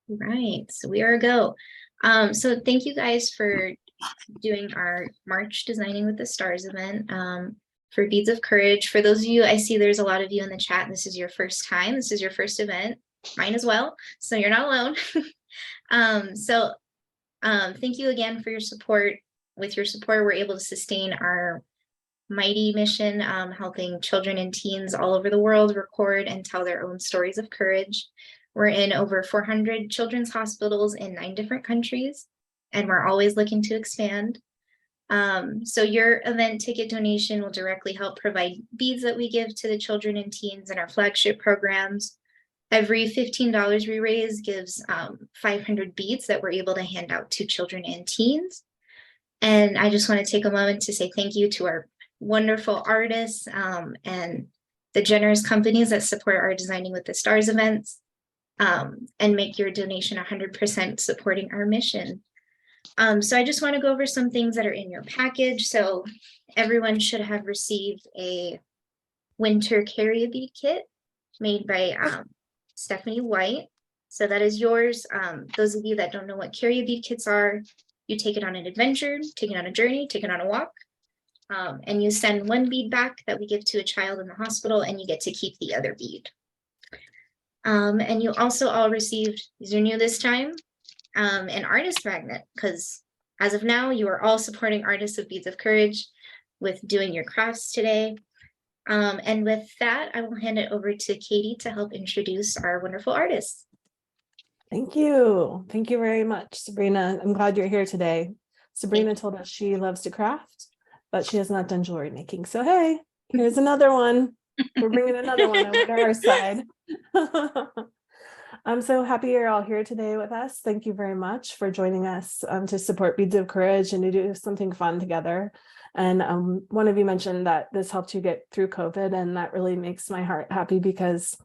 Right, so we are a go. So thank you guys for doing our March Designing with the Stars event for Beads of Courage. For those of you, I see there's a lot of you in the chat. This is your first time. This is your first event. Mine as well. So you're not alone. Thank you again for your support. With your support, we're able to sustain our mighty mission, helping children and teens all over the world record and tell their own stories of courage. We're in over 400 children's hospitals in 9 different countries, and we're always looking to expand. So your event ticket donation will directly help provide beads that we give to the children and teens in our flagship programs. Every $15 we raise gives 500 beads that we're able to hand out to children and teens. And I just want to take a moment to say thank you to our wonderful artists and the generous companies that support our Designing with the Stars events, and make your donation 100% supporting our mission. So I just want to go over some things that are in your package. So everyone should have received a winter carry a bead kit made by Stephanie White. So that is yours. Those of you that don't know what carry a bead kits are, you take it on an adventure, take it on a journey, take it on a walk, and you send one bead back that we give to a child in the hospital, and you get to keep the other bead. And you also all received, these are new this time, an artist magnet, because as of now, you are all supporting Artists of Beads of Courage with doing your crafts today. And with that, I will hand it over to Katie to help introduce our wonderful artists. Thank you. Thank you very much, Sabrina. I'm glad you're here today. Sabrina told us she loves to craft, but she has not done jewelry making. So, hey, here's another one. We're bringing another one over to our side. I'm so happy you're all here today with us. Thank you very much for joining us to support Beads of Courage and to do something fun together. And one of you mentioned that this helped you get through COVID, and that really makes my heart happy, because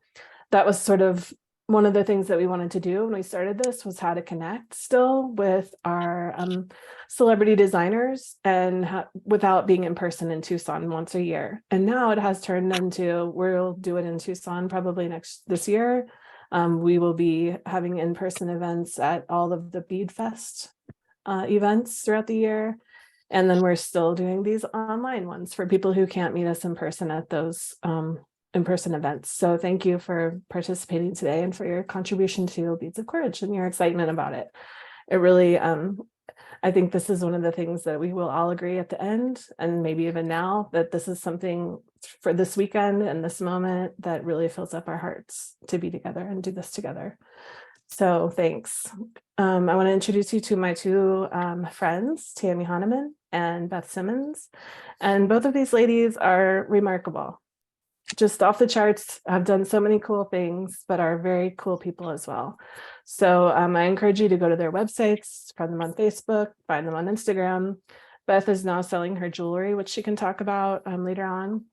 that was sort of one of the things that we wanted to do when we started this, was how to connect still with our celebrity designers and without being in person in Tucson once a year. And now it has turned into, we'll do it in Tucson probably this year. We will be having in-person events at all of the Bead Fest events throughout the year. And then we're still doing these online ones for people who can't meet us in person at those in-person events. So thank you for participating today and for your contribution to Beads of Courage and your excitement about it. It really, I think this is one of the things that we will all agree at the end, and maybe even now, that this is something for this weekend and this moment that really fills up our hearts to be together and do this together. So thanks. I want to introduce you to my two friends, Tammy Hahnemann and Beth Simmons. And both of these ladies are remarkable. Just off the charts, have done so many cool things, but are very cool people as well. So I encourage you to go to their websites, find them on Facebook, find them on Instagram. Beth is now selling her jewelry, which she can talk about later on.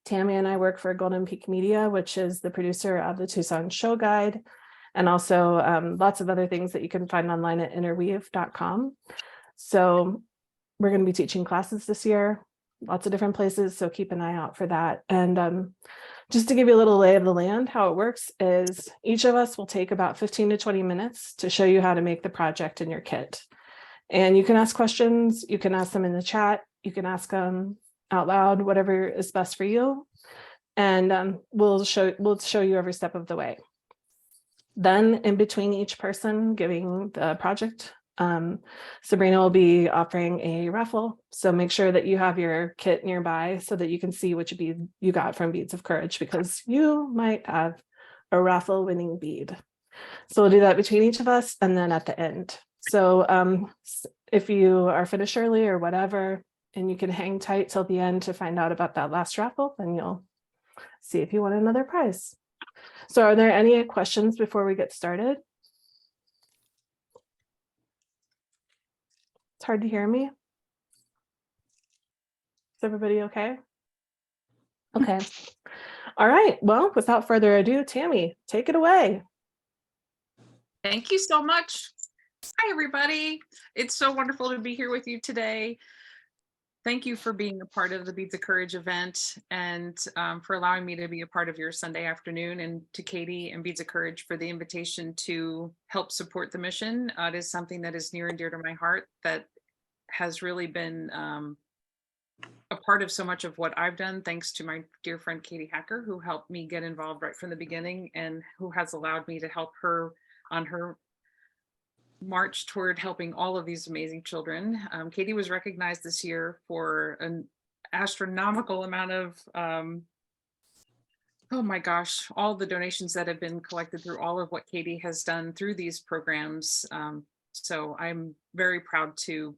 Tammy and I work for Golden Peak Media, which is the producer of the Tucson Show Guide, and also lots of other things that you can find online at interweave.com. So we're going to be teaching classes this year, lots of different places, so keep an eye out for that. And just to give you a little lay of the land, how it works is each of us will take about 15 to 20 minutes to show you how to make the project in your kit. And you can ask questions, you can ask them in the chat, you can ask them out loud, whatever is best for you. And we'll show you every step of the way. Then in between each person giving the project, Sabrina will be offering a raffle. So make sure that you have your kit nearby so that you can see which bead you got from Beads of Courage, because you might have a raffle winning bead. So we'll do that between each of us and then at the end. So if you are finished early or whatever, and you can hang tight till the end to find out about that last raffle, then you'll see if you want another prize. So are there any questions before we get started? It's hard to hear me. Is everybody okay? Okay. All right. Well, without further ado, Tammy, take it away. Thank you so much. Hi, everybody. It's so wonderful to be here with you today. Thank you for being a part of the Beads of Courage event and for allowing me to be a part of your Sunday afternoon, and to Katie and Beads of Courage for the invitation to help support the mission. It is something that is near and dear to my heart, that has really been a part of so much of what I've done, thanks to my dear friend Katie Hacker, who helped me get involved right from the beginning and who has allowed me to help her on her march toward helping all of these amazing children. Katie was recognized this year for an astronomical amount of, oh my gosh, all the donations that have been collected through all of what Katie has done through these programs. So I'm very proud to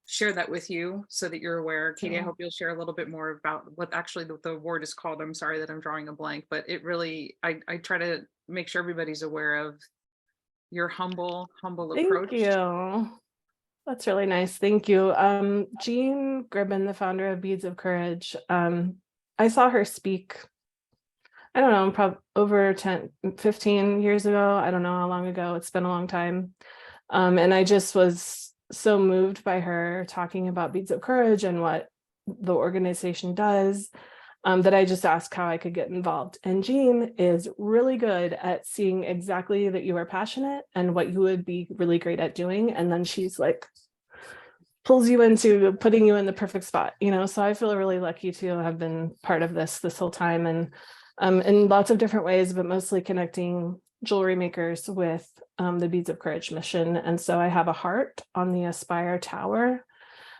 share that with you so that you're aware. Katie, I hope you'll share a little bit more about what actually the award is called. I'm sorry that I'm drawing a blank, but it really, I try to make sure everybody's aware of your humble approach. Thank you. That's really nice. Thank you. Jean Gribbin, the founder of Beads of Courage. I saw her speak, I don't know, probably over 10, 15 years ago. I don't know how long ago. It's been a long time. And I just was so moved by her talking about Beads of Courage and what the organization does, that I just asked how I could get involved. And Jean is really good at seeing exactly that you are passionate and what you would be really great at doing. And then she's like, pulls you into putting you in the perfect spot, you know? So I feel really lucky to have been part of this whole time, and in lots of different ways, but mostly connecting jewelry makers with the Beads of Courage mission. And so I have a heart on the Aspire Tower,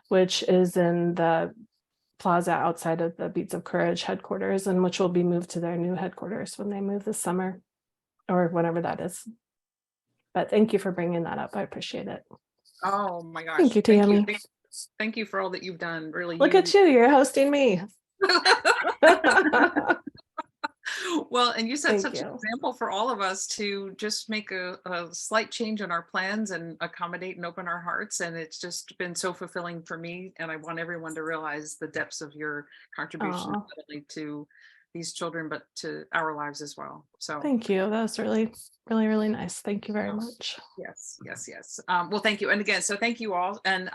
which is in the plaza outside of the Beads of Courage headquarters, and which will be moved to their new headquarters when they move this summer or whenever that is. But thank you for bringing that up. I appreciate it. Oh my gosh. Thank you, Tammy. Thank you for all that you've done. Really. Look at you, you're hosting me. Well, and you set Thank such an you. example for all of us to just make a slight change in our plans and accommodate and open our hearts. And it's just been so fulfilling for me. And I want everyone to realize the depths of your contribution, not only to these children, but to our lives as well. So thank you. That was really, really, really nice. Thank you very much. Yes. Well, thank you. And again, so thank you all. And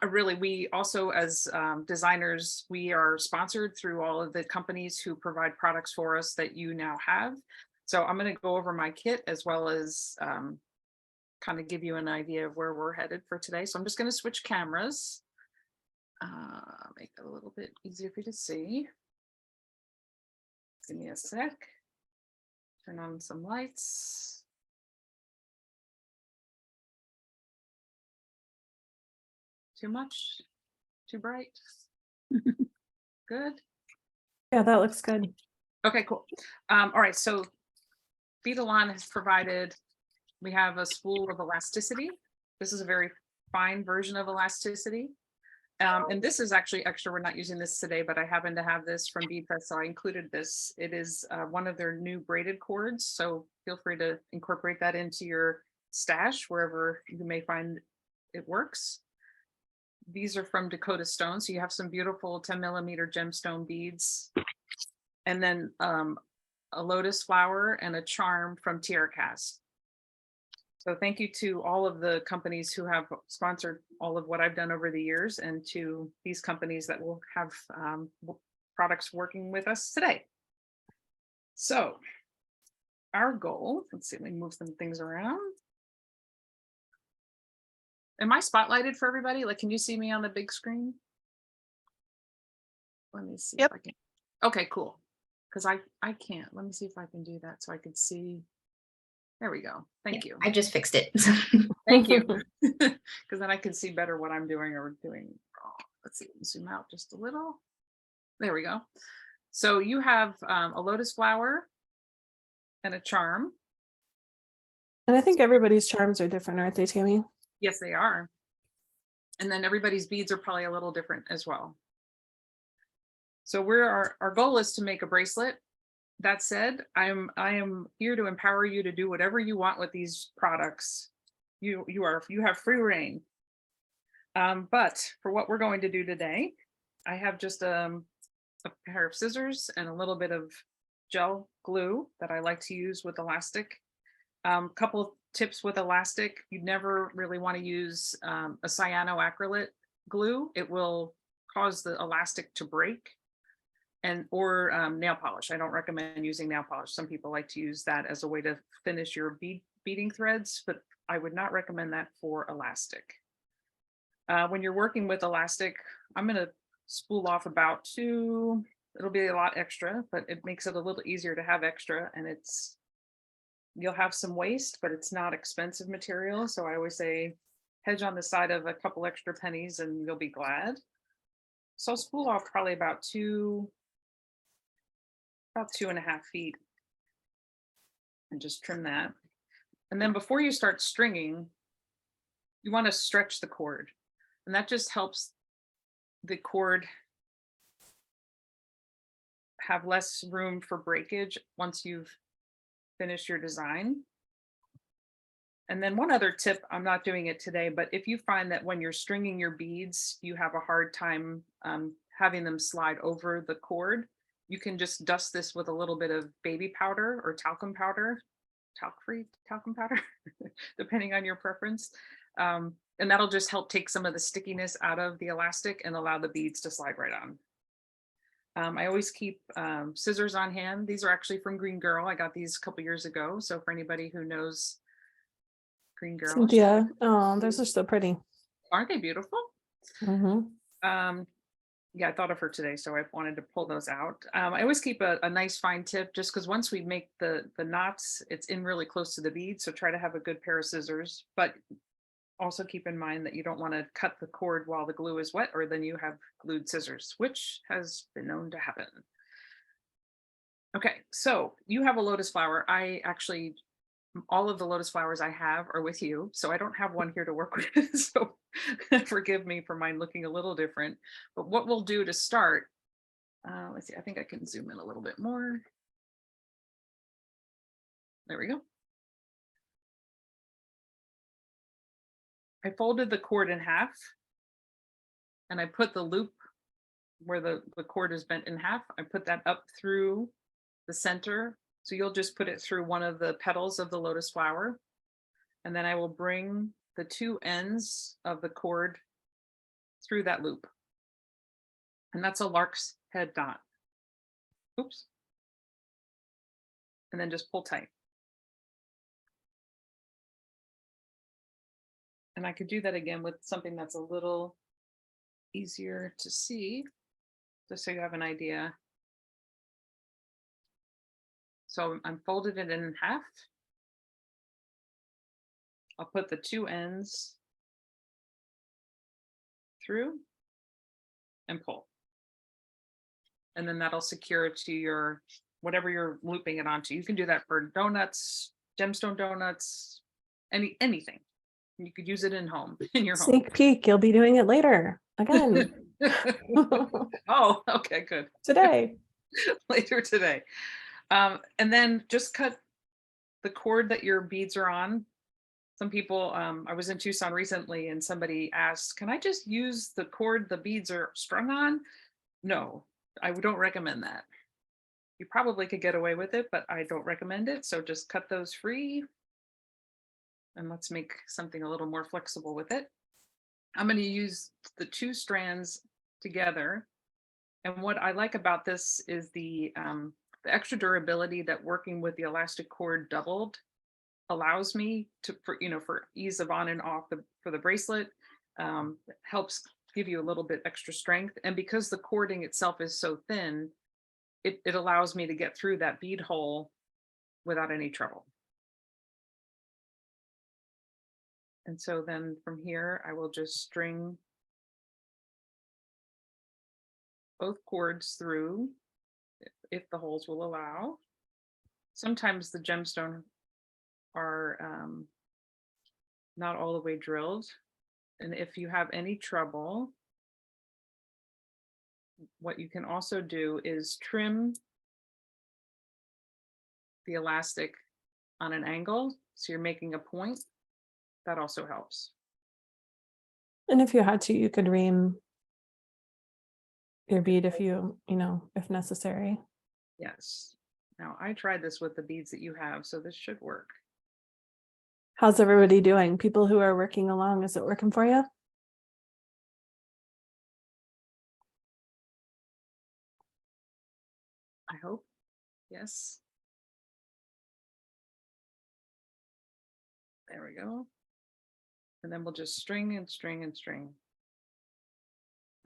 really, we also, as designers, we are sponsored through all of the companies who provide products for us that you now have. So I'm going to go over my kit as well as kind of give you an idea of where we're headed for today. So I'm just going to switch cameras, make it a little bit easier for you to see. Give me a sec. Turn on some lights. Too much? Too bright? Good. Yeah, that looks good. Okay, cool. All right, so Beadalon has provided, we have a spool of elasticity. This is a very fine version of elasticity. And this is actually extra. We're not using this today, but I happen to have this from Beadfest, so I included this. It is one of their new braided cords, so feel free to incorporate that into your stash wherever you may find it works. These are from Dakota Stone, so you have some beautiful 10mm gemstone beads, and then a lotus flower and a charm from Tierra Cast. So thank you to all of the companies who have sponsored all of what I've done over the years, and to these companies that will have products working with us today. So our goal, let's see, let me move some things around. Am I spotlighted for everybody? Like, can you see me on the big screen? Let me see if I can. Okay, cool. Because I can't. Let me see if I can do that so I can see. There we go. Thank you. I just fixed it. Thank you. Because then I can see better what I'm doing or doing wrong. Let's see, zoom out just a little. There we go. So you have a lotus flower and a charm. And I think everybody's charms are different, aren't they, Tammy? Yes, they are. And then everybody's beads are probably a little different as well. So our goal is to make a bracelet. That said, I am here to empower you to do whatever you want with these products. You have free reign. But for what we're going to do today, I have just a pair of scissors and a little bit of gel glue that I like to use with elastic. Couple of tips with elastic: you'd never really want to use a cyanoacrylate glue, it will cause the elastic to break. Or nail polish. I don't recommend using nail polish. Some people like to use that as a way to finish your beading threads, but I would not recommend that for elastic. When you're working with elastic, I'm going to spool off about 2. It'll be a lot extra, but it makes it a little easier to have extra, and you'll have some waste, but it's not expensive material. So I always say hedge on the side of a couple extra pennies and you'll be glad. So I'll spool off probably about 2.5 feet and just trim that. And then before you start stringing, you want to stretch the cord, and that just helps the cord have less room for breakage once you've finished your design. And then one other tip, I'm not doing it today, but if you find that when you're stringing your beads, you have a hard time having them slide over the cord, you can just dust this with a little bit of baby powder or talcum powder, talc-free talcum powder, depending on your preference. And that'll just help take some of the stickiness out of the elastic and allow the beads to slide right on. I always keep scissors on hand. These are actually from Green Girl. I got these a couple years ago. So for anybody who knows Green Girl. Cynthia, oh, those are so pretty. Aren't they beautiful? Mm-hmm. Yeah, I thought of her today, so I wanted to pull those out. I always keep a nice fine tip, just because once we make the knots, it's in really close to the bead. So try to have a good pair of scissors, but also keep in mind that you don't want to cut the cord while the glue is wet, or then you have glued scissors, which has been known to happen. Okay, so you have a lotus flower. All of the lotus flowers I have are with you, so I don't have one here to work with. So forgive me for mine looking a little different. But what we'll do to start, let's see, I think I can zoom in a little bit more. There we go. I folded the cord in half, and I put the loop where the cord is bent in half. I put that up through the center. So you'll just put it through one of the petals of the lotus flower. And then I will bring the 2 ends of the cord through that loop. And that's a lark's head knot. Oops. And then just pull tight. And I could do that again with something that's a little easier to see, just so you have an idea. So I'm folded it in half. I'll put the 2 ends through and pull. And then that'll secure it to your, whatever you're looping it onto. You can do that for donuts, gemstone donuts, anything. You could use it in your home. Sneak peek, you'll be doing it later again. Oh, okay, good. Today. Later today. And then just cut the cord that your beads are on. Some people, I was in Tucson recently and somebody asked, can I just use the cord the beads are strung on? No, I don't recommend that. You probably could get away with it, but I don't recommend it. So just cut those free. And let's make something a little more flexible with it. I'm going to use the 2 strands together. And what I like about this is the extra durability that working with the elastic cord doubled allows me to, for ease of on and off for the bracelet, helps give you a little bit extra strength. And because the cording itself is so thin, it allows me to get through that bead hole without any trouble. And so then from here, I will just string both cords through if the holes will allow. Sometimes the gemstone are not all the way drilled. And if you have any trouble, what you can also do is trim the elastic on an angle. So you're making a point. That also helps. And if you had to, you could ream your bead if necessary. Yes. Now I tried this with the beads that you have, so this should work. How's everybody doing? People who are working along, is it working for you? Yes. There we go. And then we'll just string and string and string.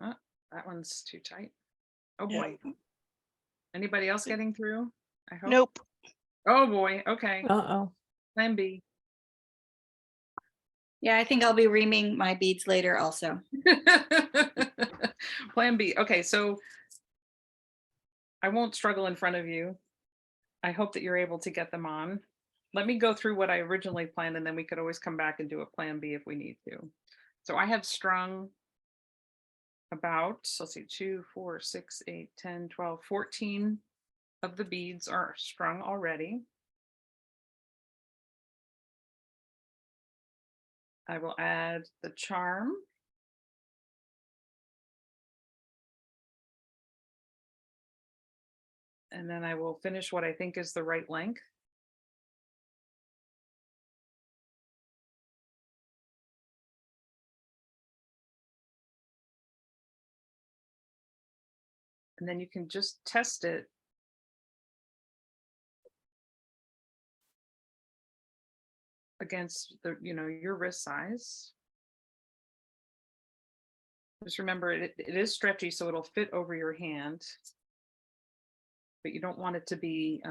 Oh, that one's too tight. Oh boy. Anybody else getting through? I hope. Nope. Oh boy. Okay. Uh-oh. Plan B. Yeah, I think I'll be reaming my beads later also. Plan B. Okay, so I won't struggle in front of you. I hope that you're able to get them on. Let me go through what I originally planned, and then we could always come back and do a plan B if we need to. So I have strung about, let's see, 2, 4, 6, 8, 10, 12, 14 of the beads are strung already. I will add the charm. And then I will finish what I think is the right length. And then you can just test it against the, your wrist size. Just remember it is stretchy, so it'll fit over your hand, but you don't want it to be,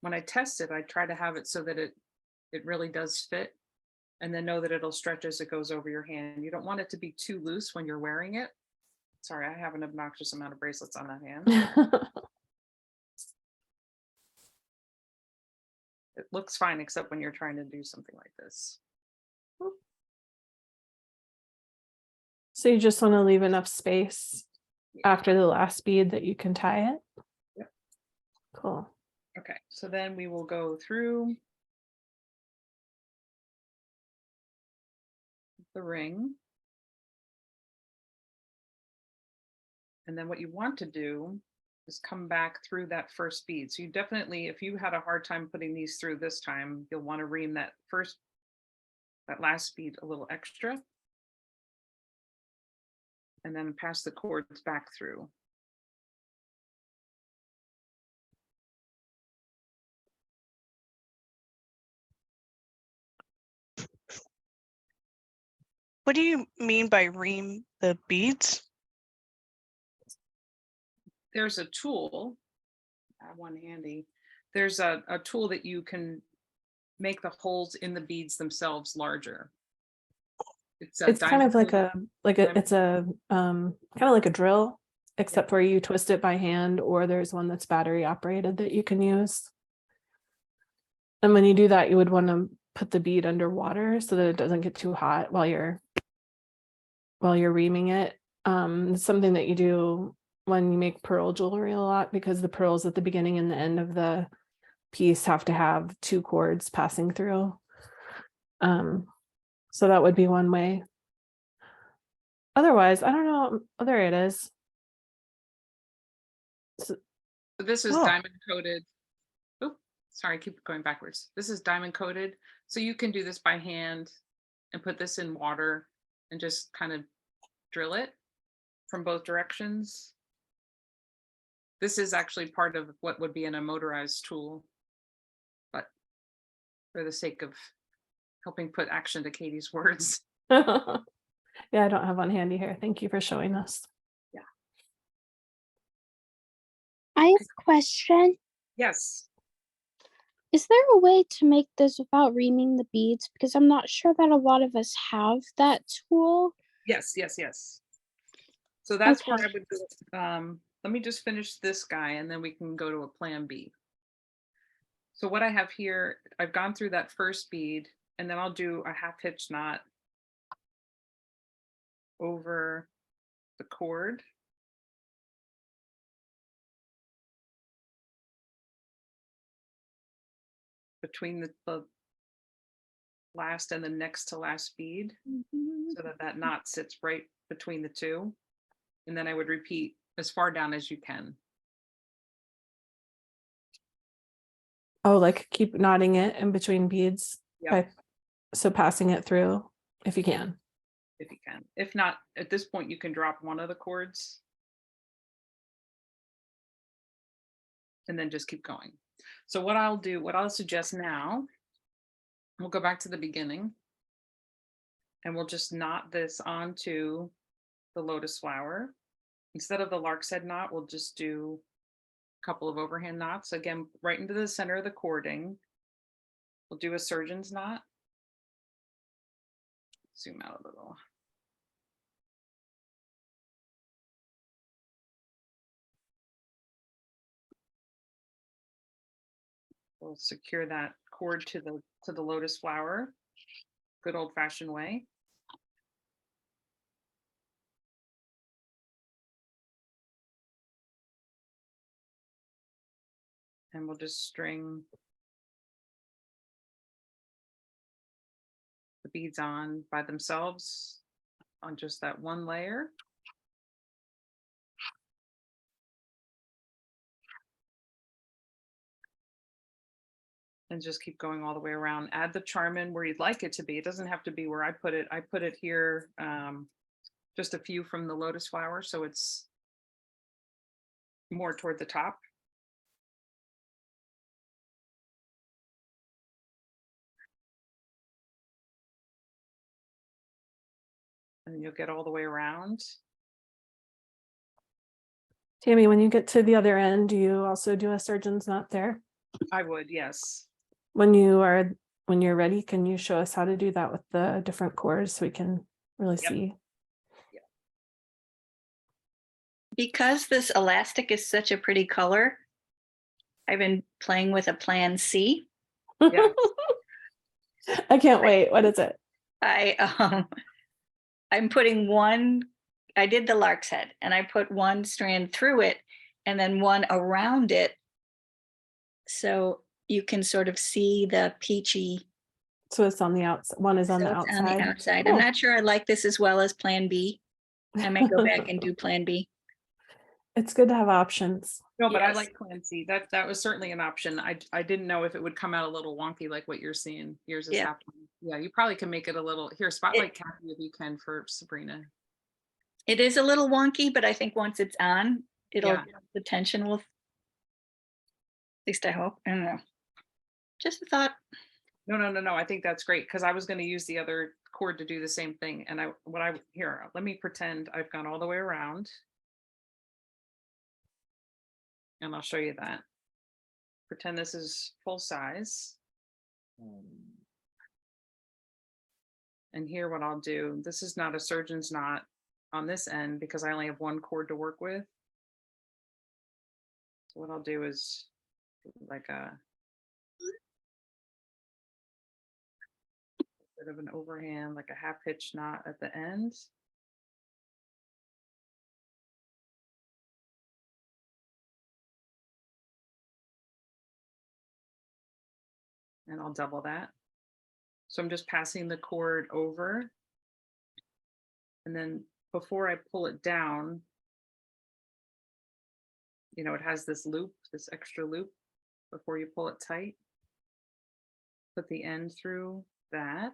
when I test it, I try to have it so that it really does fit, and then know that it'll stretch as it goes over your hand. You don't want it to be too loose when you're wearing it. Sorry, I have an obnoxious amount of bracelets on that hand. It looks fine, except when you're trying to do something like this. So you just want to leave enough space after the last bead that you can tie it? Yep. Cool. Okay, so then we will go through the ring. And then what you want to do is come back through that first bead. So you definitely, if you had a hard time putting these through this time, you'll want to ream that last bead a little extra. And then pass the cords back through. What do you mean by ream the beads? There's a tool, I have one handy. There's a tool that you can make the holes in the beads themselves larger. It's kind of like it's a kind of like a drill, except for you twist it by hand, or there's one that's battery operated that you can use. And when you do that, you would want to put the bead underwater so that it doesn't get too hot while you're reaming it. It's something that you do when you make pearl jewelry a lot, because the pearls at the beginning and the end of the piece have to have 2 cords passing through. So that would be one way. Otherwise, I don't know. Oh, there it is. So this is diamond coated. Oh, sorry, keep going backwards. This is diamond coated. So you can do this by hand and put this in water and just kind of drill it from both directions. This is actually part of what would be in a motorized tool, but for the sake of helping put action to Katie's words. Yeah, I don't have one handy here. Thank you for showing us. Yeah. I have a question. Yes. Is there a way to make this without reaming the beads? Because I'm not sure that a lot of us have that tool. Yes. So that's where Okay. I would go. Let me just finish this guy and then we can go to a plan B. So what I have here, I've gone through that first bead and then I'll do a half hitch knot over the cord. Between the last and the next to last bead, so that knot sits right between the two. And then I would repeat as far down as you can. Oh, like keep knotting it in between beads. Yep. So passing it through if you can. If you can. If not, at this point, you can drop one of the cords. and then just keep going. So what I'll suggest now, we'll go back to the beginning and we'll just knot this onto the lotus flower. Instead of the lark's head knot, we'll just do a couple of overhand knots. Again, right into the center of the cording. We'll do a surgeon's knot. Zoom out a little. We'll secure that cord to the lotus flower, good old fashioned way. And we'll just string the beads on by themselves on just that one layer. And just keep going all the way around. Add the charm in where you'd like it to be. It doesn't have to be where I put it. I put it here, just a few from the lotus flower, so it's more toward the top. And you'll get all the way around. Tammy, when you get to the other end, do you also do a surgeon's knot there? I would, yes. When you're ready, can you show us how to do that with the different cores so we can really Yep. see? Because this elastic is such a pretty color, I've been playing with a plan C. Yeah. I can't wait. What is it? I'm putting one, I did the lark's head and I put one strand through it and then one around it. So you can sort of see the peachy. So it's on the outside. One is on so the it's outside. on the outside. Cool. I'm not sure I like this as well as plan B. I may go back and do plan B. It's good to have options. No, but I Yes. like plan C. That was certainly an option. I didn't know if it would come out a little wonky like what you're seeing. Yours is Yeah. happening. Yeah, you probably can make it a little here. Spotlight Kathy if you can for Sabrina. It is a little wonky, but I think once it's on, Yeah. the tension will, at least I hope. I don't know. Just a thought. No. I think that's great because I was going to use the other cord to do the same thing. And here, let me pretend I've gone all the way around. And I'll show you that. Pretend this is full size. And here what I'll do, this is not a surgeon's knot on this end because I only have one cord to work with. So what I'll do is like a bit of an overhand, like a half hitch knot at the end. And I'll double that. So I'm just passing the cord over. And then before I pull it down, it has this loop, this extra loop before you pull it tight. Put the end through that.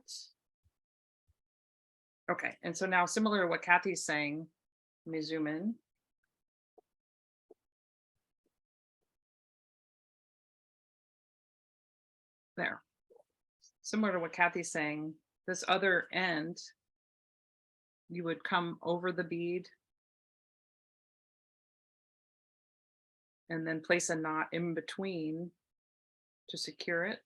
Okay, and so now similar to what Kathy's saying, let me zoom in. There. Similar to what Kathy's saying, this other end, you would come over the bead and then place a knot in between to secure it.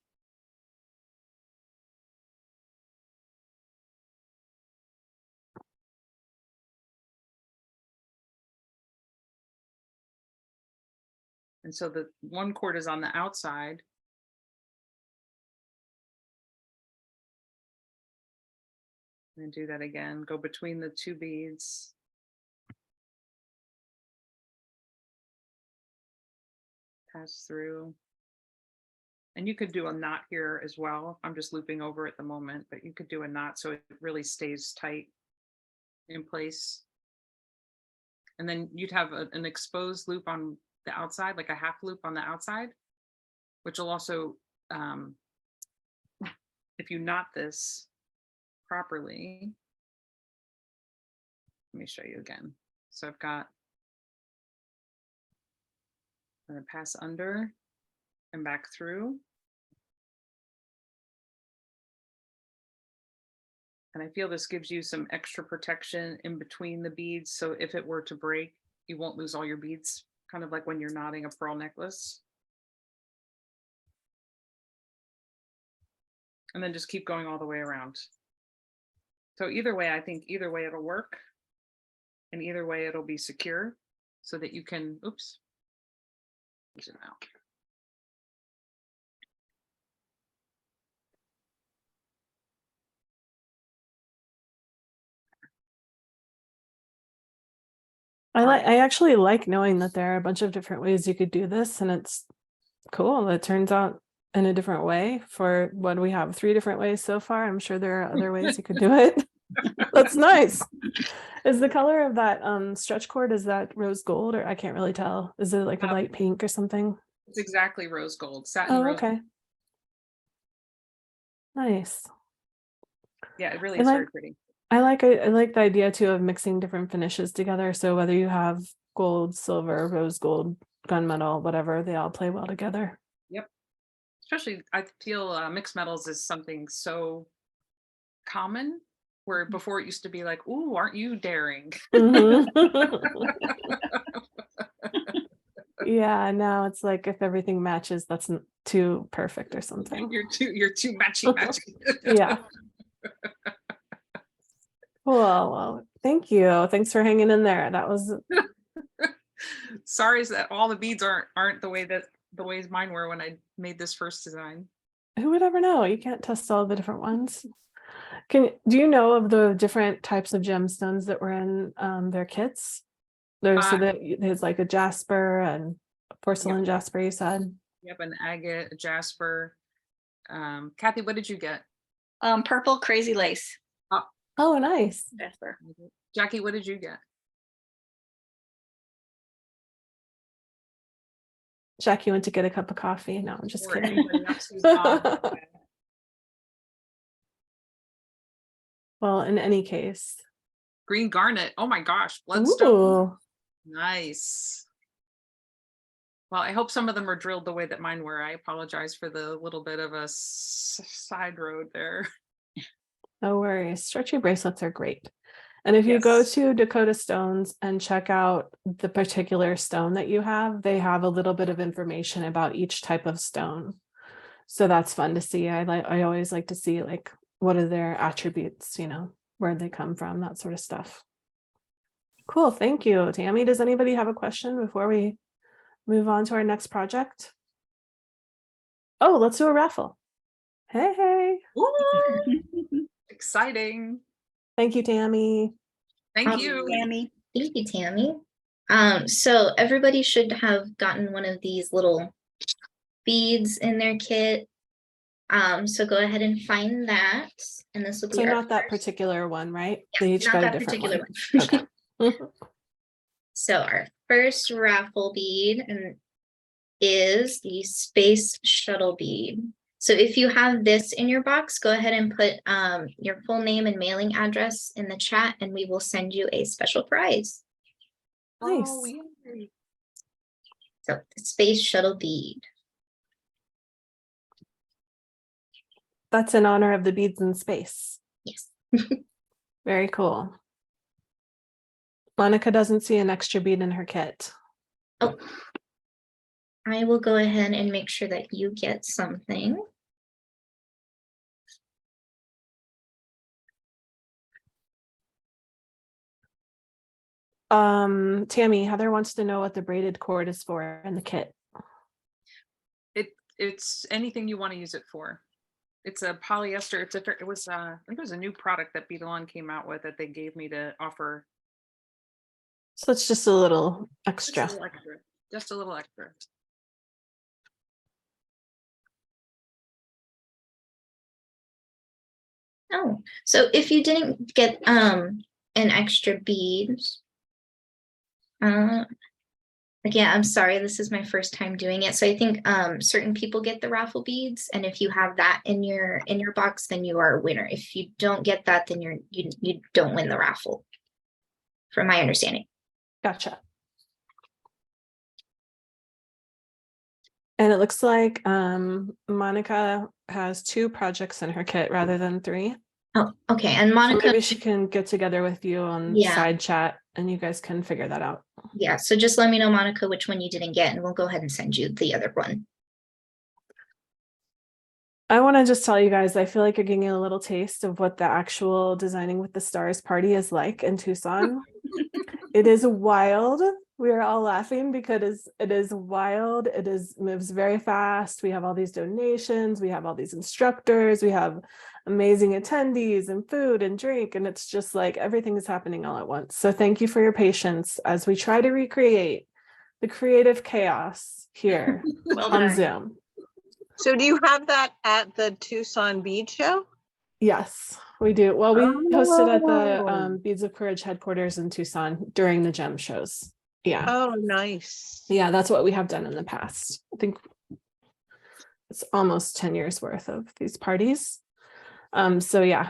And so the one cord is on the outside. And do that again, go between the two beads. Pass through. And you could do a knot here as well. I'm just looping over at the moment, but you could do a knot so it really stays tight in place. And then you'd have an exposed loop on the outside, like a half loop on the outside, which will also, if you knot this properly, let me show you again. So I've got And then pass under and back through. And I feel this gives you some extra protection in between the beads. So if it were to break, you won't lose all your beads, kind of like when you're knotting a pearl necklace. And then just keep going all the way around. So either way, I think either way it'll work. And either way it'll be secure so that you can, oops. Zoom out. I actually like knowing that there are a bunch of different ways you could do this, and it's cool. It turns out in a different way for what we have 3 different ways so far. I'm sure there are other ways you could do it. That's nice. Is the color of that stretch cord, is that rose gold, or I can't really tell? Is it like a light pink or something? It's exactly rose gold, satin Oh, rose. okay. Nice. Yeah, it really I is like- very pretty. I like the idea too of mixing different finishes together. So whether you have gold, silver, rose gold, gunmetal, whatever, they all play well together. Yep. Especially, I feel mixed metals is something so common, where before it used to be like, ooh, aren't you daring? Mhm. Yeah, now it's like if everything matches, that's too perfect or something. You're too matchy. Yeah. Cool. Well, thank you. Thanks for hanging in there. That was Sorry is that all the beads aren't the ways mine were when I made this first design. who would ever know? You can't test all the different ones. Do you know of the different types of gemstones that were in their kits? There's so that there's like a jasper and a porcelain jasper, you said. Yep, an agate, a jasper. Kathy, what did you get? Purple crazy lace. Oh, nice. Jasper. Jackie, what did you get? Jackie went to get a cup of coffee. No, I'm just Or kidding. anybody else who's on? Well, in any case. Green garnet. Oh my gosh, bloodstone. Ooh. Nice. Well, I hope some of them are drilled the way that mine were. I apologize for the little bit of a side road there. No worries. Stretchy bracelets are great. And if you go Yes. to Dakota Stones and check out the particular stone that you have, they have a little bit of information about each type of stone. So that's fun to see. I always like to see like what are their attributes, you know, where they come from, that sort of stuff. Cool. Thank you, Tammy. Does anybody have a question before we move on to our next project? Oh, let's do a raffle. Hey. Ooh, exciting. Thank you, Tammy. Thank you. Tammy. Thank you, Tammy. So everybody should have gotten one of these little beads in their kit. So go ahead and find that. And this will be So our not that first- particular one, right? Yeah, They each not got a that different particular one. Okay. So our first raffle bead is the space shuttle bead. So if you have this in your box, go ahead and put your full name and mailing address in the chat, and we will send you a special prize. Nice. Oh, yay. So the space shuttle bead. That's in honor of the beads in space. Yes. Very cool. Monica doesn't see an extra bead in her kit. Oh, I will go ahead and make sure that you get something. Tammy, Heather wants to know what the braided cord is for in the kit. It's anything you want to use it for. It's a polyester. I think it was a new product that Beadalon came out with that they gave me to offer. So it's just a little Just extra. a little extra. Just a little extra. Oh, so if you didn't get an extra bead, again, I'm sorry, this is my first time doing it. So I think certain people get the raffle beads, and if you have that in your box, then you are a winner. If you don't get that, then you don't win the raffle, from my understanding. Gotcha. And it looks like Monica has 2 projects in her kit rather than 3. Oh, okay. And So Monica, maybe she can get together with you on Yeah. side chat and you guys can figure that out. yeah, so just let me know, Monica, which one you didn't get, and we'll go ahead and send you the other one. I want to just tell you guys, I feel like you're getting a little taste of what the actual Designing with the Stars party is like in Tucson. It is wild. We are all laughing because it is wild. Moves very fast. We have all these donations. We have all these instructors. We have amazing attendees and food and drink. And it's just like everything is happening all at once. So thank you for your patience as we try to recreate the creative chaos here Well on done. Zoom. So do you have that at the Tucson Bead Show? Yes, we do. Well, we hosted at the Oh. Beads of Courage headquarters in Tucson during the gem shows. Yeah. Oh, nice. Yeah, that's what we have done in the past. I think it's almost 10 years worth of these parties. So yeah,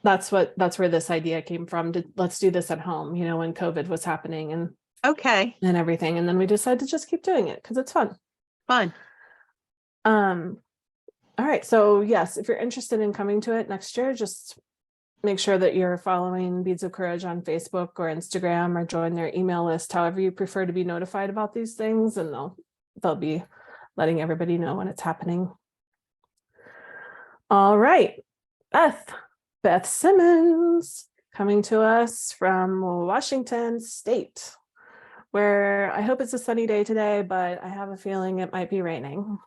that's where this idea came from. Let's do this at home, when COVID was happening and Okay, everything. And then we decided to just keep doing it because it's fun. fun. All right. So yes, if you're interested in coming to it next year, just make sure that you're following Beads of Courage on Facebook or Instagram or join their email list, however you prefer to be notified about these things, and they'll be letting everybody know when it's happening. All right, Beth Simmons coming to us from Washington State, where I hope it's a sunny day today, but I have a feeling it might be raining.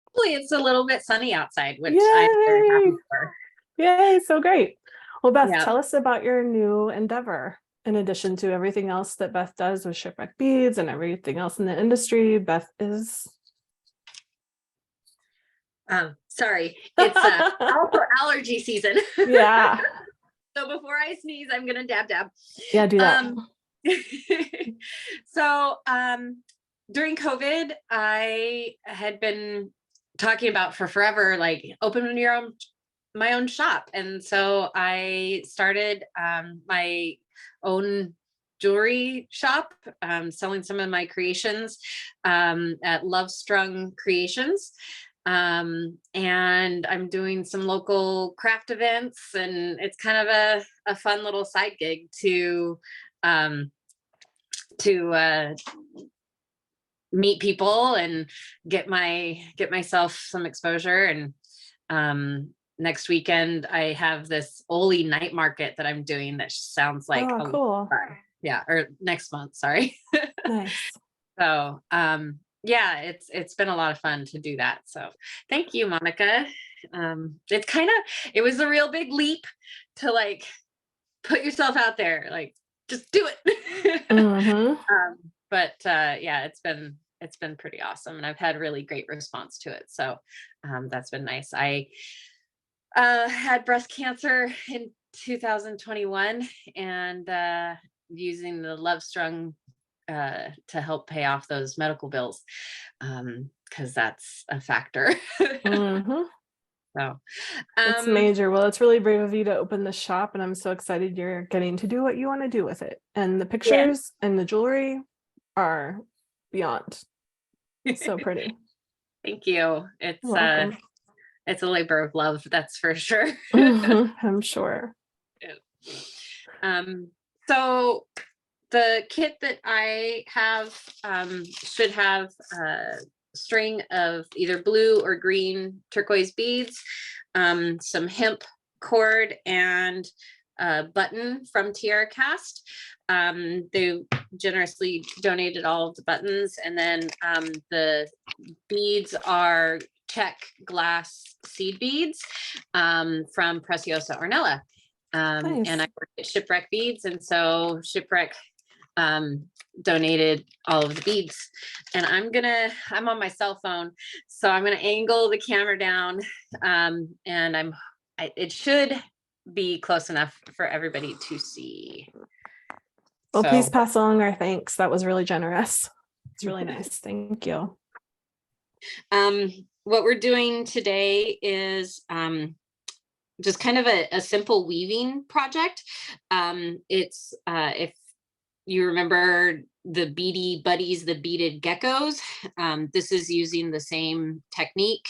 Hopefully it's a little bit sunny outside, which I'm very happy for. Yay, so great. Well, Beth, Yeah. tell us about your new endeavor. In addition to everything else that Beth does with Shipwreck Beads and everything else in the industry, Beth is... Sorry, it's also allergy season. Yeah. So before I sneeze, I'm gonna dab. Yeah, do that. So during COVID, I had been talking about for forever, like open my own shop. And so I started my own jewelry shop, selling some of my creations at Love Strung Creations. And I'm doing some local craft events, and it's kind of a fun little side gig to meet people and get myself some exposure. And next weekend I have this Oli night market that I'm doing that sounds like cool. Yeah, or next month, sorry. Nice. So yeah, it's been a lot of fun to do that. So thank you, Monica. It was a real big leap to like put yourself out there, like just do it. Mm-hmm. But yeah, it's been pretty awesome, and I've had really great response to it. So that's been nice. I had breast cancer in 2021, and using the Love Strung to help pay off those medical bills, because that's a factor. Mm-hmm. So It's major. Well, it's really brave of you to open the shop, and I'm so excited you're getting to do what you want to do with it. And the pictures and the jewelry are beyond so pretty. Thank you. It's a labor of love, that's for sure. Mm-hmm, I'm sure. So the kit that I have should have a string of either blue or green turquoise beads, some hemp cord, and a button from Tiara Cast. They generously donated all of the buttons, and then the beads are Czech glass seed beads from Preciosa Ornella. Nice. And I work at Shipwreck Beads, and so Shipwreck donated all of the beads. And I'm on my cell phone, so I'm gonna angle the camera down, and it should be close enough for everybody to see. Well, please pass along our thanks. That was really generous. It's really nice. Thank you. What we're doing today is just kind of a simple weaving project. It's if you remember the beady buddies, the beaded geckos. This is using the same technique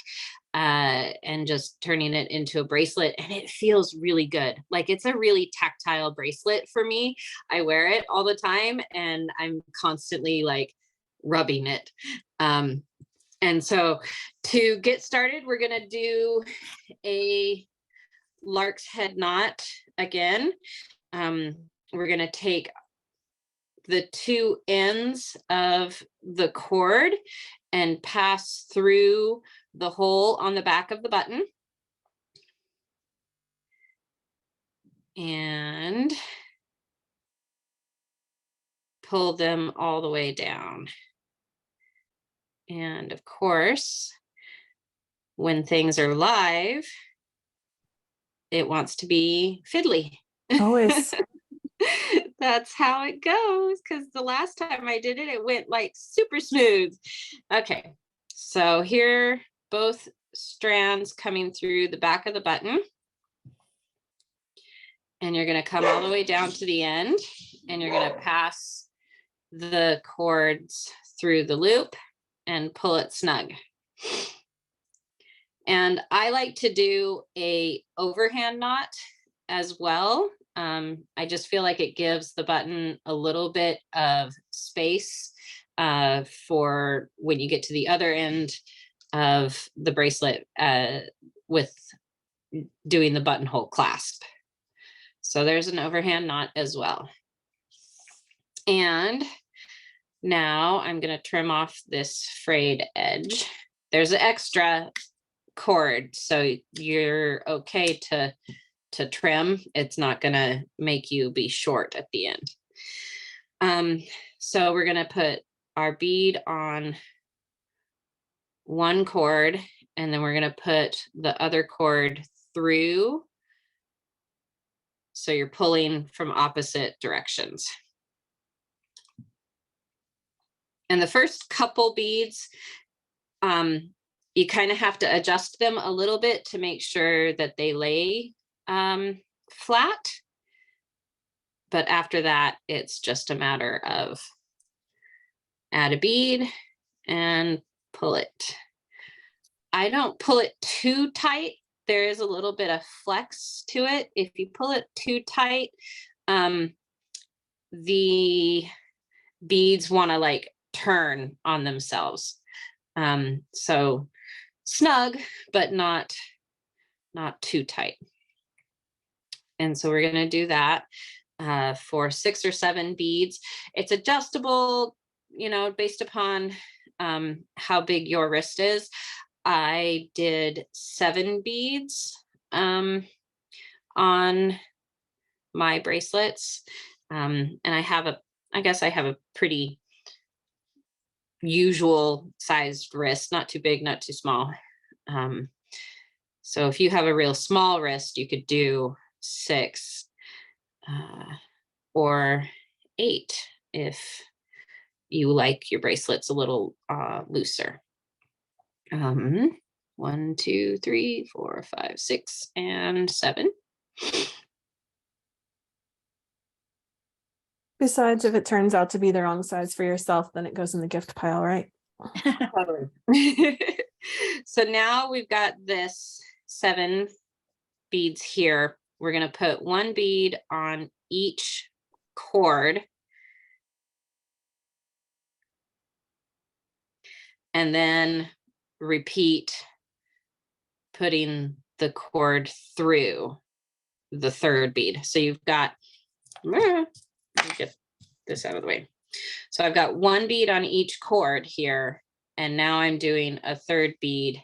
and just turning it into a bracelet, and it feels really good. Like it's a really tactile bracelet for me. I wear it all the time and I'm constantly like rubbing it. And so to get started, we're gonna do a lark's head knot again. We're gonna take the two ends of the cord and pass through the hole on the back of the button. And pull them all the way down. And of course, when things are live, it wants to be fiddly. Always. That's how it goes, because the last time I did it, it went like super smooth. Okay, so here, both strands coming through the back of the button. And you're going to come all the way down to the end, and you're going to pass the cords through the loop and pull it snug. And I like to do a overhand knot as well. I just feel like it gives the button a little bit of space for when you get to the other end of the bracelet with doing the buttonhole clasp. So there's an overhand knot as well. And now I'm going to trim off this frayed edge. There's an extra cord, so you're okay to trim. It's not going to make you be short at the end. So we're going to put our bead on one cord, and then we're going to put the other cord through. So you're pulling from opposite directions. And the first couple beads, you kind of have to adjust them a little bit to make sure that they lay flat. But after that, it's just a matter of add a bead and pull it. I don't pull it too tight. There is a little bit of flex to it. If you pull it too tight, the beads want to like turn on themselves. So snug, but not too tight. And so we're going to do that for 6 or 7 beads. It's adjustable, you know, based upon how big your wrist is. I did 7 beads on my bracelets. And I guess I have a pretty usual sized wrist, not too big, not too small. So if you have a real small wrist, you could do 6 or 8 if you like your bracelets a little looser. 1, 2, 3, 4, 5, 6, and 7. Besides, if it turns out to be the wrong size for yourself, then it goes in the gift pile, right? So now we've got this 7 beads here. We're going to put 1 bead on each cord. And then repeat putting the cord through the 3rd bead. So you've got, let me get this out of the way. So I've got 1 bead on each cord here, and now I'm doing a 3rd bead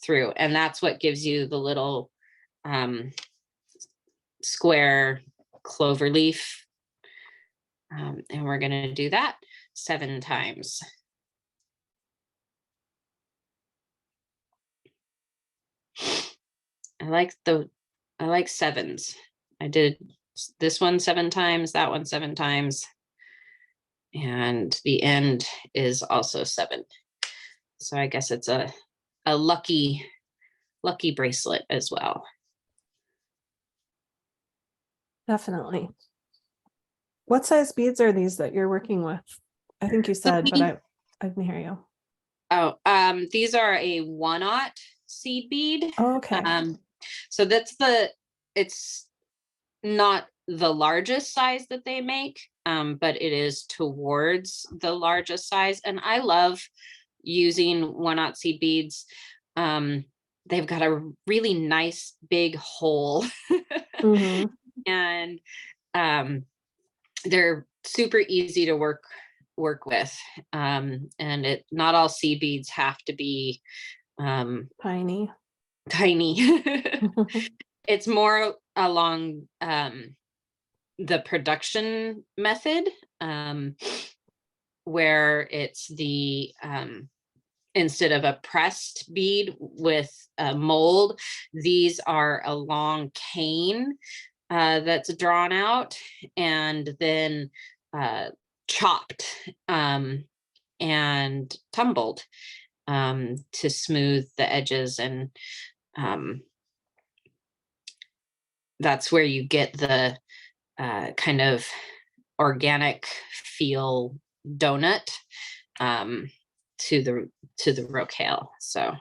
through, and that's what gives you the little square clover leaf. And we're going to do that 7 times. I like 7s. I did this one 7 times, that one 7 times, and the end is also 7. So I guess it's a lucky bracelet as well. Definitely. What size beads are these that you're working with? I think you So said, but we- I didn't hear you. Oh, these are a 1/0 seed bead. Oh, okay. So it's not the largest size that they make, but it is towards the largest size. And I love using 1/0 seed beads. They've got a really nice big hole Hmm. and they're super easy to work with. And not all seed beads have to be Tiny. tiny. It's more along the production method, where it's the instead of a pressed bead with a mold, these are a long cane that's drawn out and then chopped and tumbled to smooth the edges, and that's where you get the kind of organic feel donut to the roquelle. So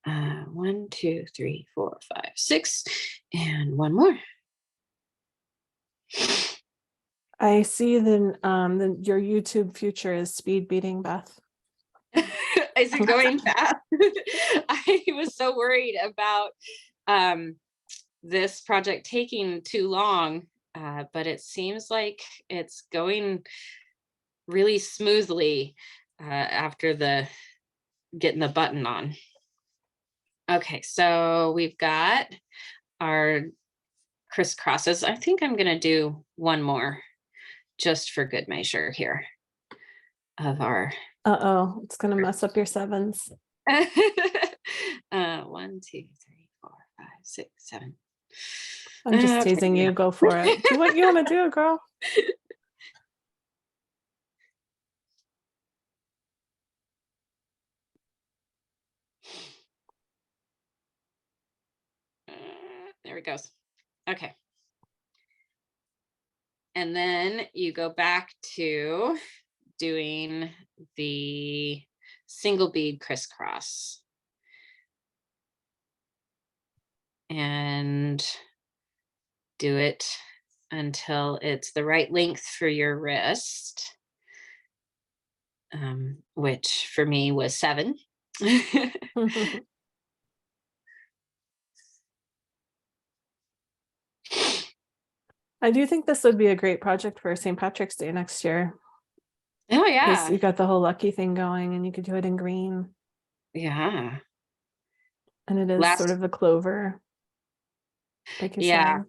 1, 2, 3, 4, 5, 6, and one more. I see your YouTube future is speed beating, Beth. Is it going fast? I was so worried about this project taking too long, but it seems like it's going really smoothly after getting the button on. Okay, so we've got our crisscrosses. I think I'm gonna do one more just for good measure here of our Uh-oh, it's gonna mess up your sevens. 1, 2, 3, 4, 5, 6, 7. I'm just Okay, teasing yeah. you. Go for it. Do what you want to do, girl. There it goes. Okay. And then you go back to doing the single bead crisscross. And do it until it's the right length for your wrist, which for me was 7. I do think this would be a great project for St. Patrick's Day next year. Oh Because yeah. you got the whole lucky thing going and you could do it in green. Yeah. And it is sort of a clover. Like you're saying.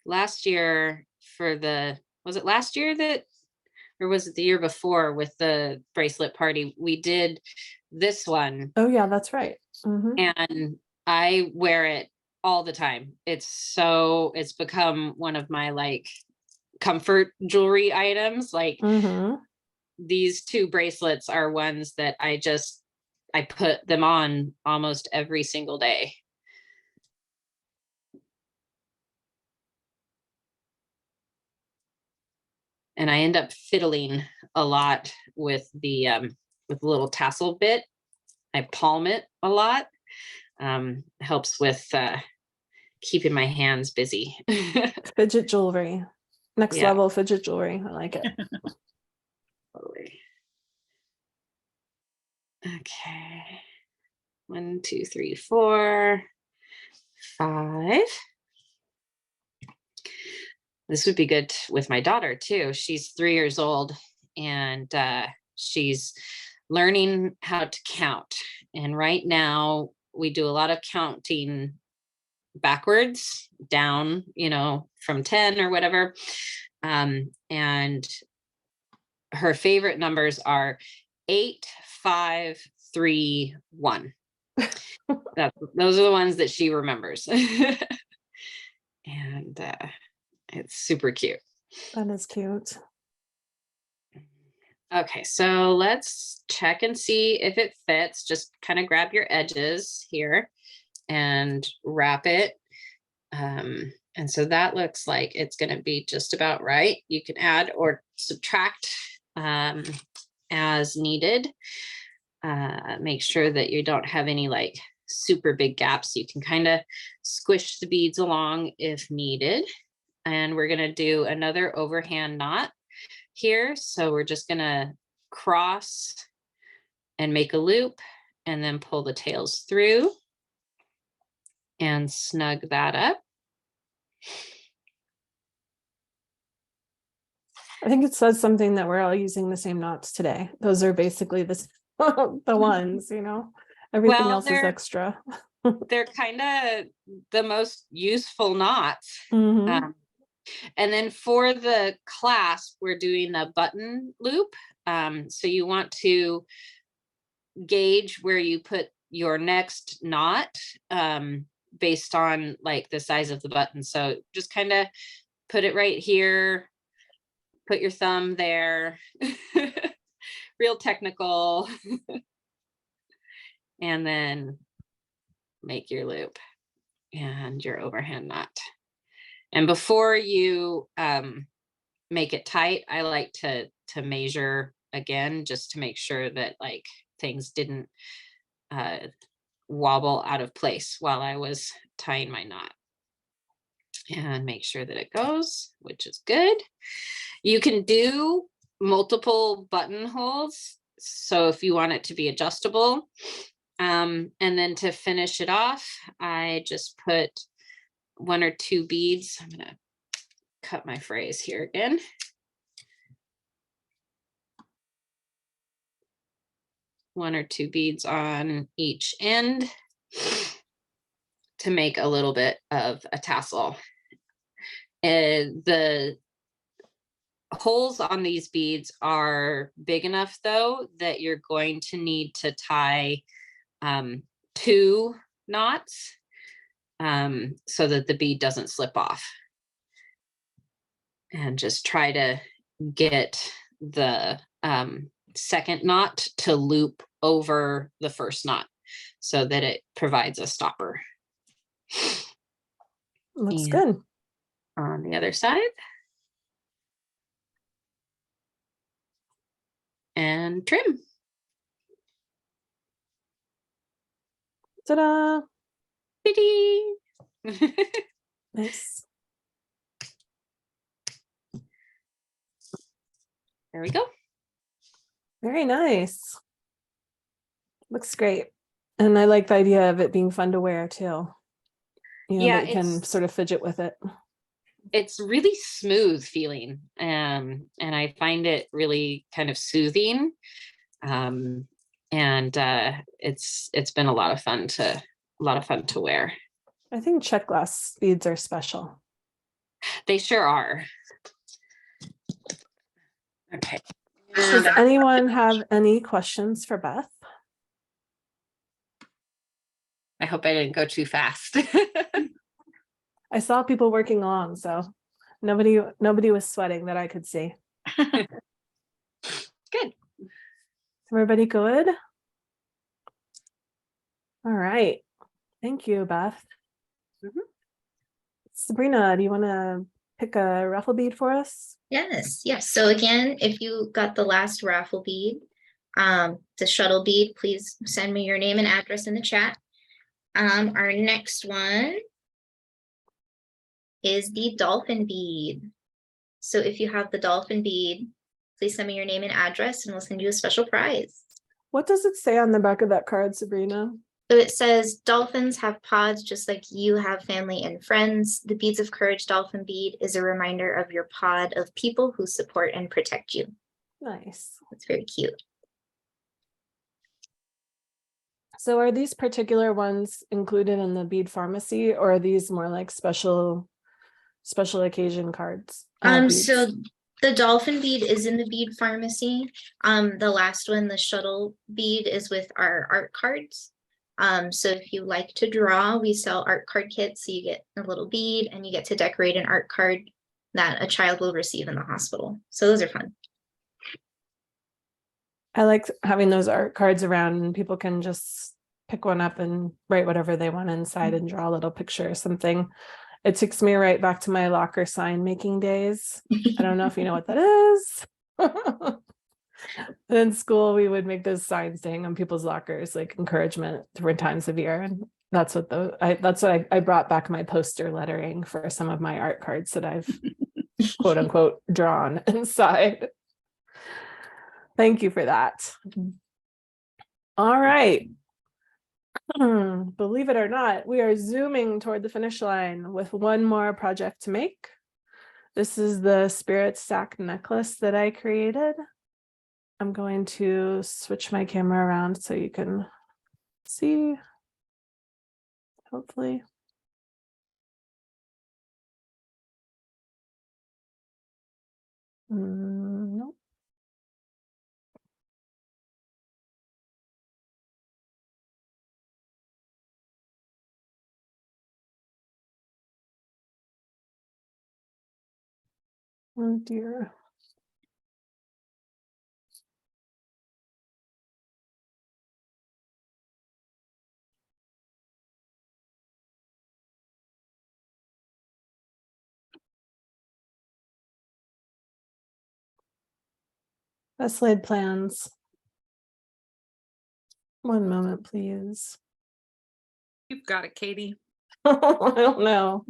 Last year was it last year or was it the year before with the bracelet party? We did this one. Oh yeah, that's right. And I wear it all the time. It's become one of my like comfort jewelry items. Like these 2 bracelets are ones that I put them on almost every single day. And I end up fiddling a lot with the little tassel bit. I palm it a lot. Helps with keeping my hands busy. Fidget jewelry. Next level fidget jewelry. I like it. Okay. 1, 2, 3, 4, 5. This would be good with my daughter too. She's 3 years old and she's learning how to count. And right now we do a lot of counting backwards down, from 10 or whatever. And her favorite numbers are 8, 5, 3, 1. Those are the ones that she remembers. And it's super cute. That is cute. Okay, so let's check and see if it fits. Just kind of grab your edges here and wrap it. And And so that looks like it's going to be just about right. You can add or subtract as needed. Make sure that you don't have any like super big gaps. You can kind of squish the beads along if needed. And we're going to do another overhand knot here. So we're just going to cross and make a loop and then pull the tails through and snug that up. I think it says something that we're all using the same knots today. Those are basically the ones, you know, everything Well, else is extra. They're kind of the most useful knots. Mhm. And then for the clasp, we're doing the button loop. So you want to gauge where you put your next knot based on like the size of the button. So just kind of put it right here, put your thumb there, real technical, and then make your loop and your overhand knot. And before you make it tight, I like to measure again, just to make sure that like things didn't wobble out of place while I was tying my knot. And make sure that it goes, which is good. You can do multiple buttonholes. So if you want it to be adjustable, and then to finish it off, I just put 1 or 2 beads. I'm gonna cut my phrase here again. One or 2 beads on each end to make a little bit of a tassel. And the holes on these beads are big enough though that you're going to need to tie 2 knots so that the bead doesn't slip off. And just try to get the second knot to loop over the first knot so that it provides a stopper. Looks And good. on the other side. And trim. Ta-da! Pretty. Nice. There we go. Very nice. Looks great. And I like the idea of it being fun to wear too. You know, Yeah, that you can sort of fidget with it. It's really smooth feeling, and I find it really kind of soothing. And it's been a lot of fun to wear. I think check glass beads are special. They sure are. Okay. Does anyone have any questions for Beth? I hope I didn't go too fast. I saw people working along, so nobody was sweating that I could see. Good. Everybody good? All right. Thank you, Beth. Sabrina, do you want to pick a raffle bead for us? Yes. So again, if you got the last raffle bead, the shuttle bead, please send me your name and address in the chat. Our next one is the dolphin bead. So if you have the dolphin bead, please send me your name and address and we'll send you a special prize. What does it say on the back of that card, Sabrina? So it says, dolphins have pods just like you have family and friends. The Beads of Courage dolphin bead is a reminder of your pod of people who support and protect you. Nice. It's very cute. So are these particular ones included in the bead pharmacy, or are these more like special occasion cards? Beads? So the dolphin bead is in the bead pharmacy. The last one, the shuttle bead, is with our art cards. So if you like to draw, we sell art card kits. So you get a little bead and you get to decorate an art card that a child will receive in the hospital. So those are fun. I like having those art cards around and people can just pick one up and write whatever they want inside and draw a little picture or something. It takes me right back to my locker sign making days. I don't know if you know what that is. In school, we would make those signs to hang on people's lockers, like encouragement different times of year. And that's what I brought back my poster lettering for some of my art cards that I've quote unquote drawn inside. Thank you for that. All right. Believe it or not, we are zooming toward the finish line with one more project to make. This is the spirit stack necklace that I created. I'm going to switch my camera around so you can see, hopefully. Nope. Oh dear. Best laid plans. One moment, please. You've got it, Katie. I don't know.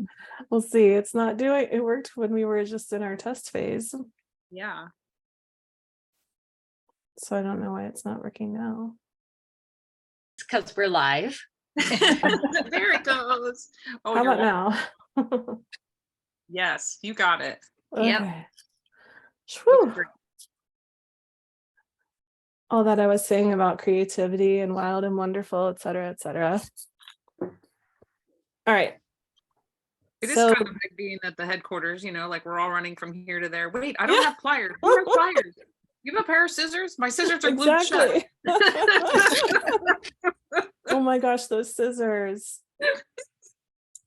We'll see. It's not doing it. Worked when we were just in our test phase. Yeah. So I don't know why it's not working now. It's because we're live. There it goes. Oh, How you're about welcome. now? Yes, you got it. Yep. Okay. Looks Whew. great. All that I was saying about creativity and wild and wonderful, et cetera, et cetera. All right. It is So- kind of like being at the headquarters, you know, like we're all running from here to there. Wait, I don't have pliers. Who has pliers? You have a pair of scissors? My scissors are glued shut. Oh my gosh, those scissors.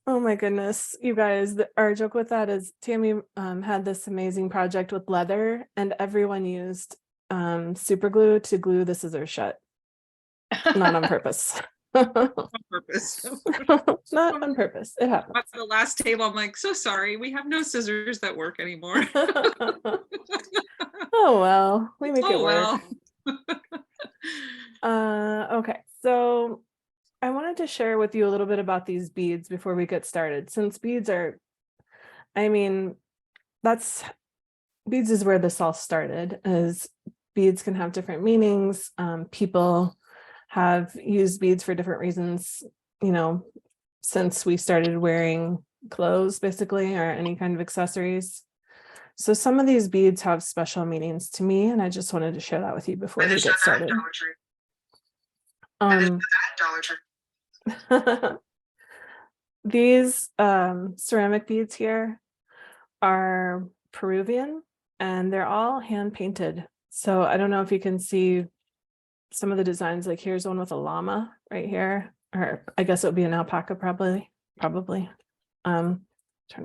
Oh my goodness, you guys, our joke with that is Tammy had this amazing project with leather and everyone used super glue to glue the scissors shut. Not on purpose. On purpose. Not on purpose. It happens. At the last table, I'm like, so sorry, we have no scissors that work anymore. Oh well, we make it Oh work. well. Okay, so I wanted to share with you a little bit about these beads before we get started. Since beads are, I mean, beads is where this all started, as beads can have different meanings. People have used beads for different reasons, you know, since we started wearing clothes, basically, or any kind of accessories. So some of these beads have special meanings to me, and I just wanted to share that with you before we get started. These ceramic beads here are Peruvian and they're all hand painted. So I don't know if you can see some of the designs, like here's one with a llama right here, or I guess it would be an alpaca probably. Turn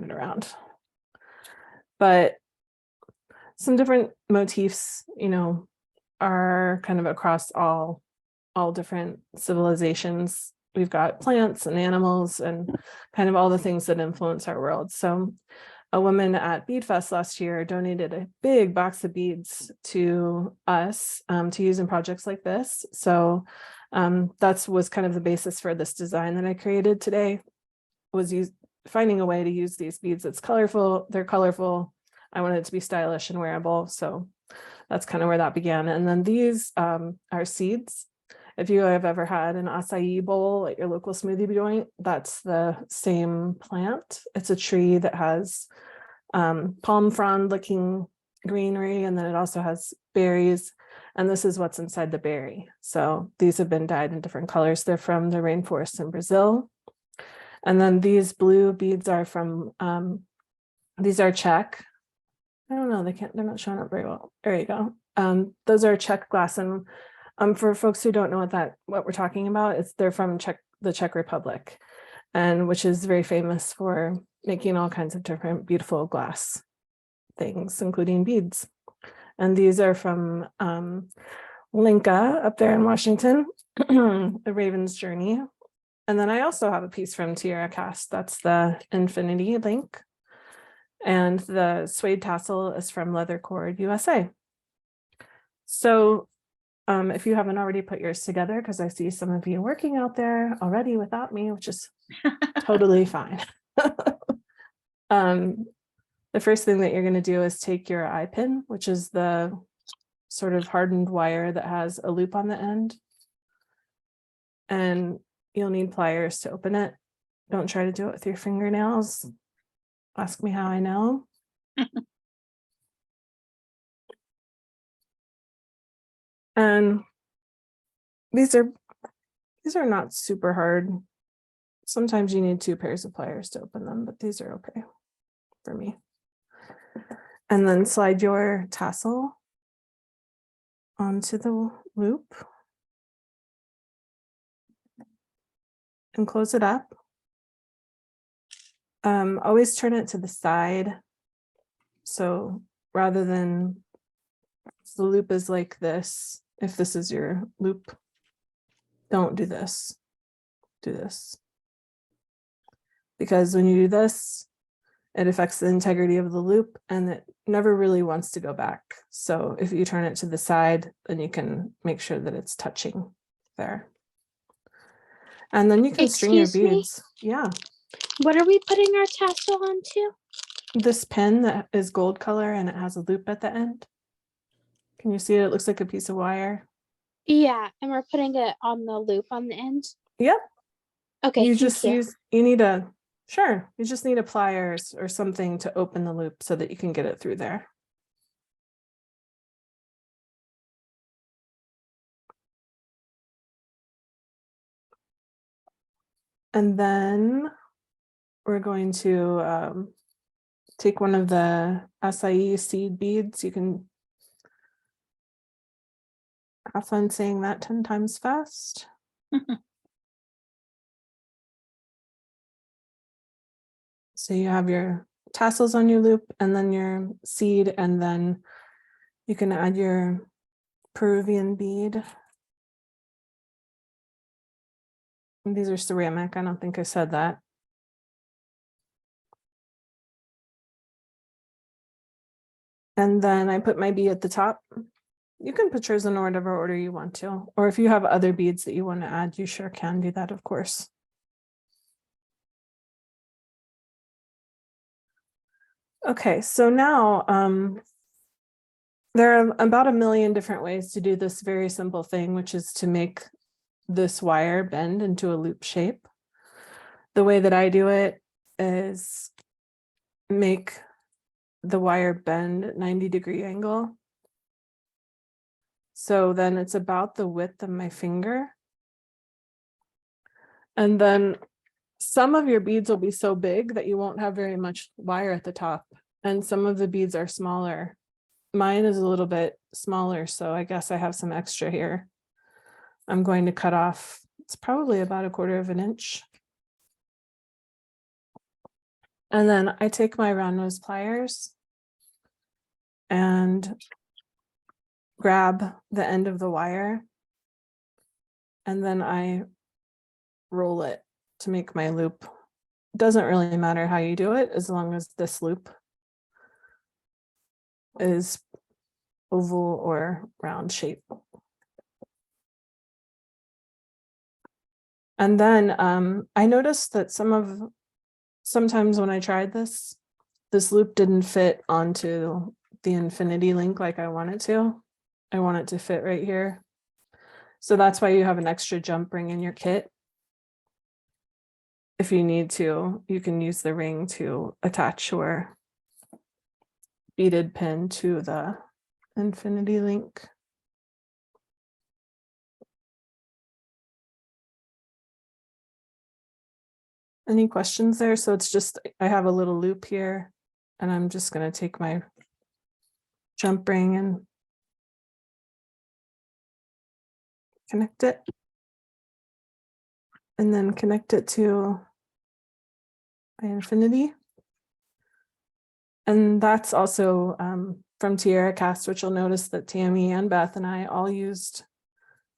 it around. But some different motifs, you know, are kind of across all different civilizations. We've got plants and animals and kind of all the things that influence our world. So a woman at Bead Fest last year donated a big box of beads to us to use in projects like this. So that was kind of the basis for this design that I created today, was finding a way to use these beads that's colorful. They're colorful. I wanted it to be stylish and wearable. So that's kind of where that began. And then these are seeds. If you have ever had an acai bowl at your local smoothie joint, that's the same plant. It's a tree that has palm frond looking greenery, and then it also has berries. And this is what's inside the berry. So these have been dyed in different colors. They're from the rainforest in Brazil. And then these blue beads are from, these are Czech. I don't know, they're not showing up very well. There you go. Those are Czech glass, and for folks who don't know what we're talking about, they're from the Czech Republic, and which is very famous for making all kinds of different beautiful glass things, including beads. And these are from Linka up there in Washington, the Raven's Journey. And then I also have a piece from Tierra Cast. That's the Infinity link. And the suede tassel is from Leather Cord USA. So if you haven't already put yours together, because I see some of you working out there already without me, which is totally fine. The first thing that you're going to do is take your eye pin, which is the sort of hardened wire that has a loop on the end. And you'll need pliers to open it. Don't try to do it with your fingernails. Ask me how I know. And these are not super hard. Sometimes you need 2 pairs of pliers to open them, but these are okay for me. And then slide your tassel onto the loop and close it up. Always turn it to the side. So rather than the loop is like this, if this is your loop, don't do this. Do this. Because when you do this, it affects the integrity of the loop and it never really wants to go back. So if you turn it to the side, then you can make sure that it's touching there. And then you can string your Excuse me? beads. Yeah. What are we putting our tassel onto? This pen that is gold color and it has a loop at the end. Can you see it? It looks like a piece of wire. Yeah, and we're putting it on the loop on the end. Yep. Okay, You thank just you. you need a, sure, you just need a pliers or something to open the loop so that you can get it through there. And then we're going to take one of the acai seed beads. You can have fun saying that 10 times fast. So you have your tassels on your loop and then your seed, and then you can add your Peruvian bead. And these are ceramic. I don't think I said that. And then I put my bead at the top. You can put yours in whatever order you want to, or if you have other beads that you want to add, you sure can do that, of course. Okay, so now there are about 1 million different ways to do this very simple thing, which is to make this wire bend into a loop shape. The way that I do it is make the wire bend at 90-degree angle. So then it's about the width of my finger. And then some of your beads will be so big that you won't have very much wire at the top. And some of the beads are smaller. Mine is a little bit smaller, so I guess I have some extra here. I'm going to cut off, it's probably about 1/4 inch. And then I take my round nose pliers and grab the end of the wire. And then I roll it to make my loop. It doesn't really matter how you do it, as long as this loop is oval or round shape. And then I noticed that sometimes when I tried this loop didn't fit onto the infinity link like I want it to. I want it to fit right here. So that's why you have an extra jump ring in your kit. If you need to, you can use the ring to attach your beaded pin to the infinity link. Any questions there? So it's just, I have a little loop here and I'm just going to take my jump ring and connect it. And then connect it to my infinity. And that's also from Tierra Cast, which you'll notice that Tammy and Beth and I all used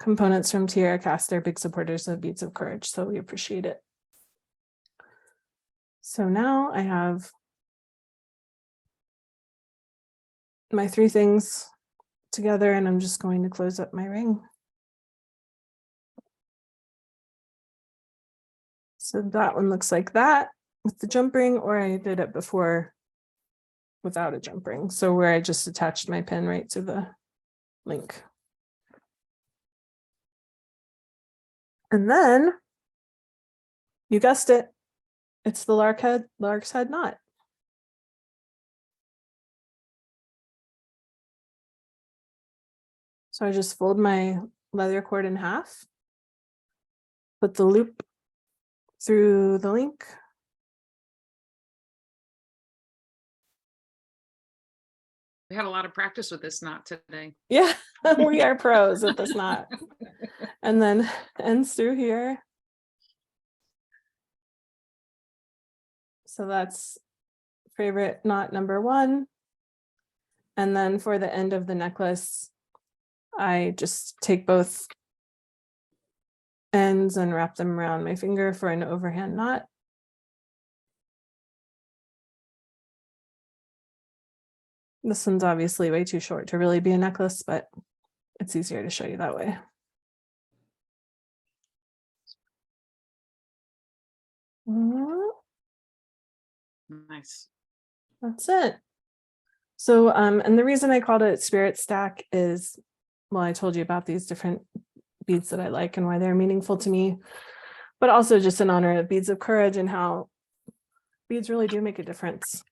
components from Tierra Cast. They're big supporters of Beads of Courage, so we appreciate it. So now I have my 3 things together, and I'm just going to close up my ring. So that one looks like that with the jump ring, or I did it before without a jump ring. So where I just attached my pin right to the link. And then, you guessed it, it's the lark's head knot. So I just fold my leather cord in half, put the loop through the link. We had a lot of practice with this knot today. Yeah, we are pros at this knot. And then ends through here. So that's favorite knot number 1. And then for the end of the necklace, I just take both ends and wrap them around my finger for an overhand knot. This one's obviously way too short to really be a necklace, but it's easier to show you that way. Nice. That's it. So, and the reason I called it Spirit Stack is, well, I told you about these different beads that I like and why they're meaningful to me, but also just in honor of Beads of Courage and how beads really do make a difference.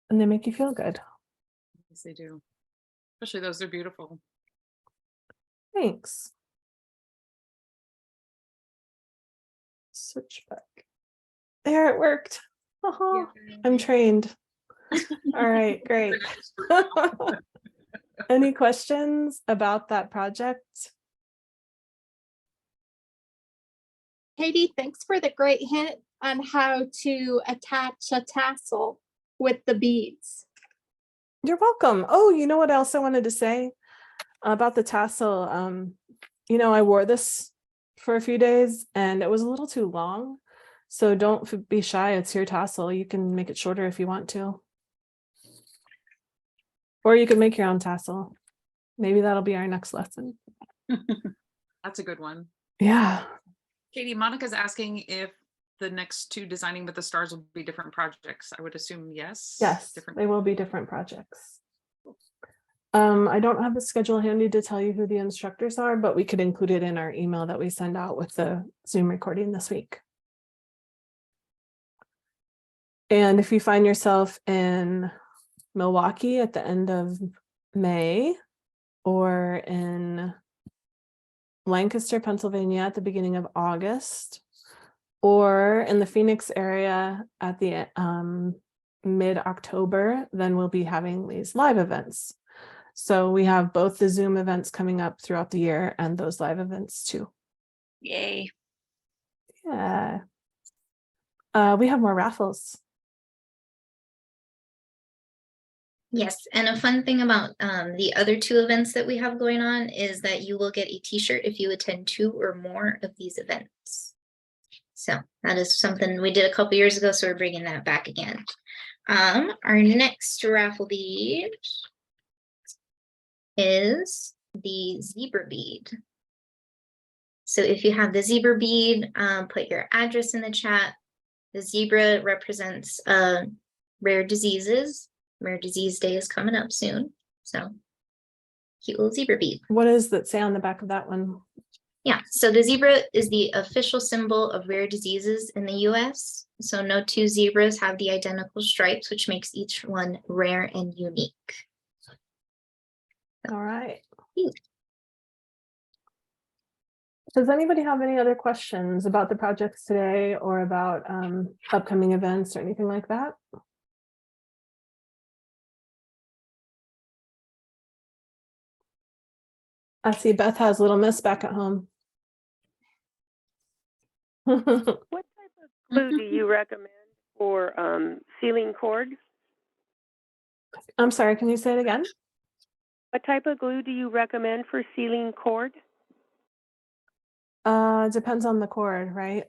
And they make you feel good. Yes, they do. Especially those, they're beautiful. Thanks. Switch back. There, it worked. Oh, I'm trained. All right, great. Any questions about that project? Katie, thanks for the great hint on how to attach a tassel with the beads. You're welcome. Oh, you know what else I wanted to say about the tassel? You know, I wore this for a few days and it was a little too long. So don't be shy. It's your tassel. You can make it shorter if you want to. Or you can make your own tassel. Maybe that'll be our next lesson. That's a good one. Yeah. Katie, Monica's asking if the next 2 Designing with the Stars will be different projects. I would assume yes. Yes, they will be different projects. I don't have the schedule handy to tell you who the instructors are, but we could include it in our email that we send out with the Zoom recording this week. And if you find yourself in Milwaukee at the end of May or in Lancaster, Pennsylvania at the beginning of August, or in the Phoenix area at the mid-October, then we'll be having these live events. So we have both the Zoom events coming up throughout the year and those live events too. Yay. Yeah. We have more raffles. Yes, and a fun thing about the other 2 events that we have going on is that you will get a t-shirt if you attend 2 or more of these events. So that is something we did a couple years ago, so we're bringing that back again. Our next raffle bead is the zebra bead. So if you have the zebra bead, put your address in the chat. The zebra represents rare diseases. Rare Disease Day is coming up soon. So cute little zebra bead. What does that say on the back of that one? Yeah, so the zebra is the official symbol of rare diseases in the US. So no 2 zebras have the identical stripes, which makes each one rare and unique. All right. Cute. Does anybody have any other questions about the projects today or about upcoming events or anything like that? I see Beth has Little Miss back at home. What type of glue do you recommend for sealing cord? I'm sorry, can you say it again? What type of glue do you recommend for sealing cord? Depends on the cord, right?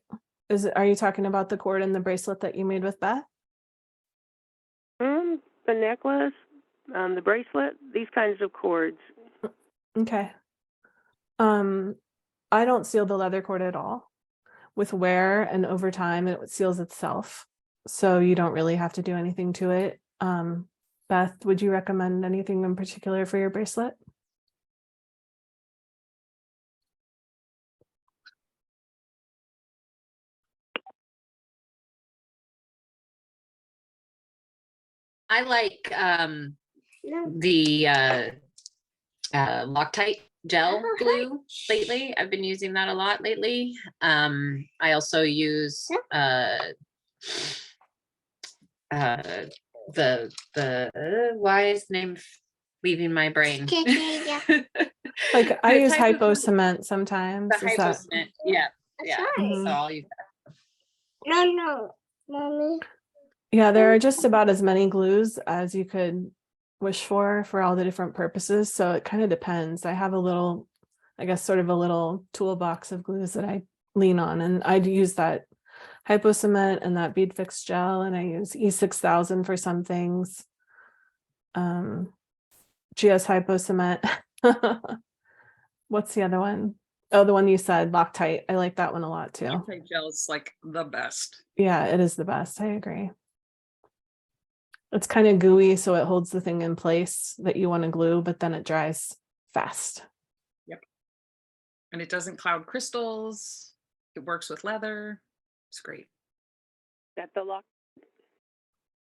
Are you talking about the cord and the bracelet that you made with Beth? The necklace, the bracelet, these kinds of cords. Okay. I don't seal the leather cord at all. With wear and over time, it seals itself. So you don't really have to do anything to it. Beth, would you recommend anything in particular for your bracelet? I like the Loctite gel glue lately. I've been using that a lot lately. I also use why is the name leaving my brain? Like I The use type of hypo glue- cement sometimes. The Is hypo that cement. Yeah. Yeah. Mhm. So I'll use that. No, mommy. Yeah, there are just about as many glues as you could wish for all the different purposes. So it kind of depends. I have a little, I guess, sort of a little toolbox of glues that I lean on, and I'd use that hypo cement and that bead fix gel, and I use E6000 for some things. GS hypo cement. What's the other one? Oh, the one you said, Loctite. I like that one a lot too. Loctite gel is like the best. Yeah, it is the best. I agree. It's kind of gooey, so it holds the thing in place that you want to glue, but then it dries fast. Yep. And it doesn't cloud crystals. It works with leather. It's great. That the lock.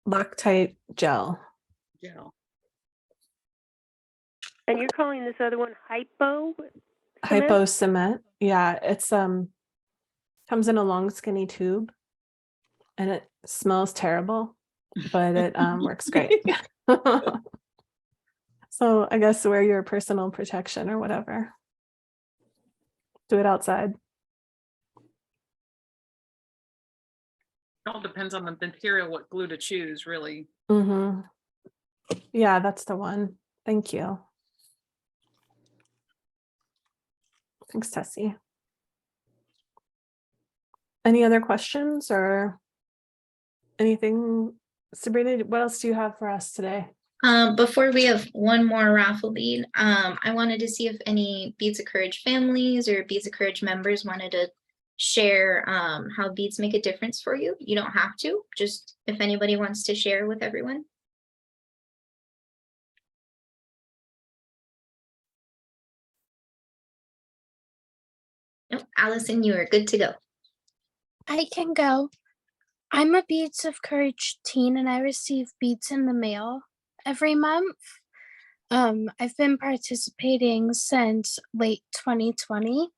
Loctite gel. Gel. And you're calling this other one hypo? Hypo cement. Yeah, it's comes in a long skinny tube and it smells terrible, but it works great. So I guess wear your personal protection or whatever. Do it outside. It all depends on the material, what glue to choose, really. Mm-hmm. Yeah, that's the one. Thank you. Thanks, Tessie. Any other questions or anything? Sabrina, what else do you have for us today? Before we have one more raffle bead, I wanted to see if any Beads of Courage families or Beads of Courage members wanted to share how beads make a difference for you. You don't have to, just if anybody wants to share with everyone. Nope, Allison, you are good to go. I can go. I'm a Beads of Courage teen and I receive beads in the mail every month. I've been participating since late 2020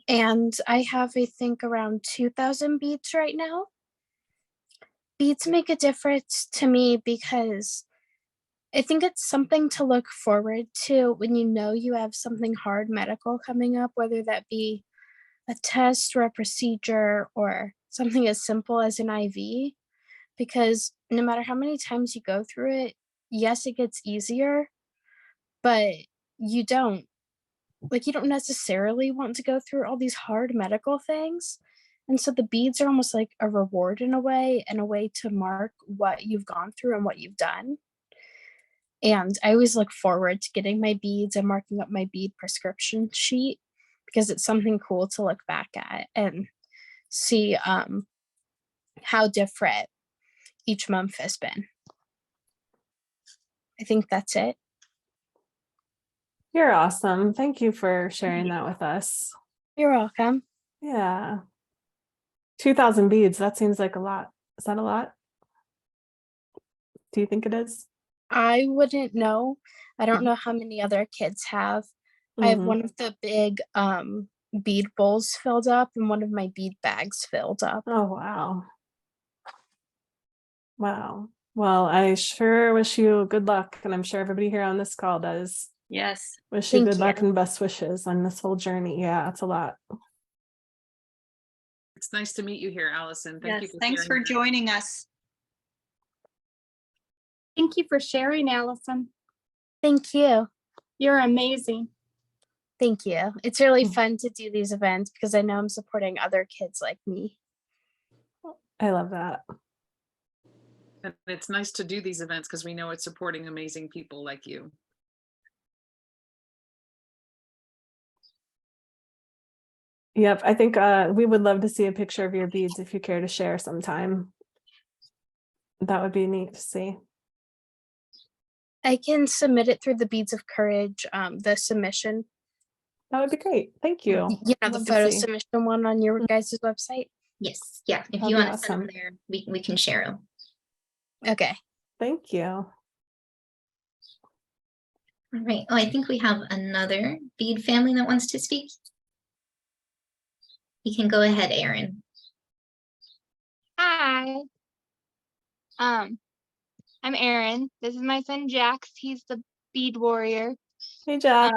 and I have, I think, around 2,000 beads right now. Beads make a difference to me because I think it's something to look forward to when you know you have something hard medical coming up, whether that be a test or a procedure or something as simple as an IV, because no matter how many times you go through it, yes, it gets easier, but you don't necessarily want to go through all these hard medical things. And so the beads are almost like a reward in a way, and a way to mark what you've gone through and what you've done. And I always look forward to getting my beads and marking up my bead prescription sheet because it's something cool to look back at and see how different each month has been. I think that's it. You're awesome. Thank you for sharing that with us. You're welcome. Yeah. 2,000 beads. That seems like a lot. Is that a lot? Do you think it is? I wouldn't know. I don't know how many other kids have. I have one of the big bead bowls filled up and one of my bead bags filled up. Oh, wow. Wow. Well, I sure wish you good luck. And I'm sure everybody here on this call does. Yes. Wish you Thank good luck you. and best wishes on this whole journey. Yeah, it's a lot. It's nice to meet you here, Allison. Thank you. Yes. Thanks for sharing that. joining us. Thank you for sharing, Allison. Thank you. You're amazing. Thank you. It's really Mm. fun to do these events because I know I'm supporting other kids like me. I love that. And it's nice to do these events because we know it's supporting amazing people like you. Yep, I think we would love to see a picture of your beads if you care to share sometime. That would be neat to see. I can submit it through the Beads of Courage, the submission, That would be great. Thank you. you know, the Love to photo see. submission one on your guys' website. Yes, yeah, if That'd you be want to send them awesome. there, we can share them. Okay. Thank you. All right. Oh, I think we have another bead family that wants to speak. You can go ahead, Erin. Hi. I'm Aaron. This is my son Jax. He's the bead warrior. Hey, Jax.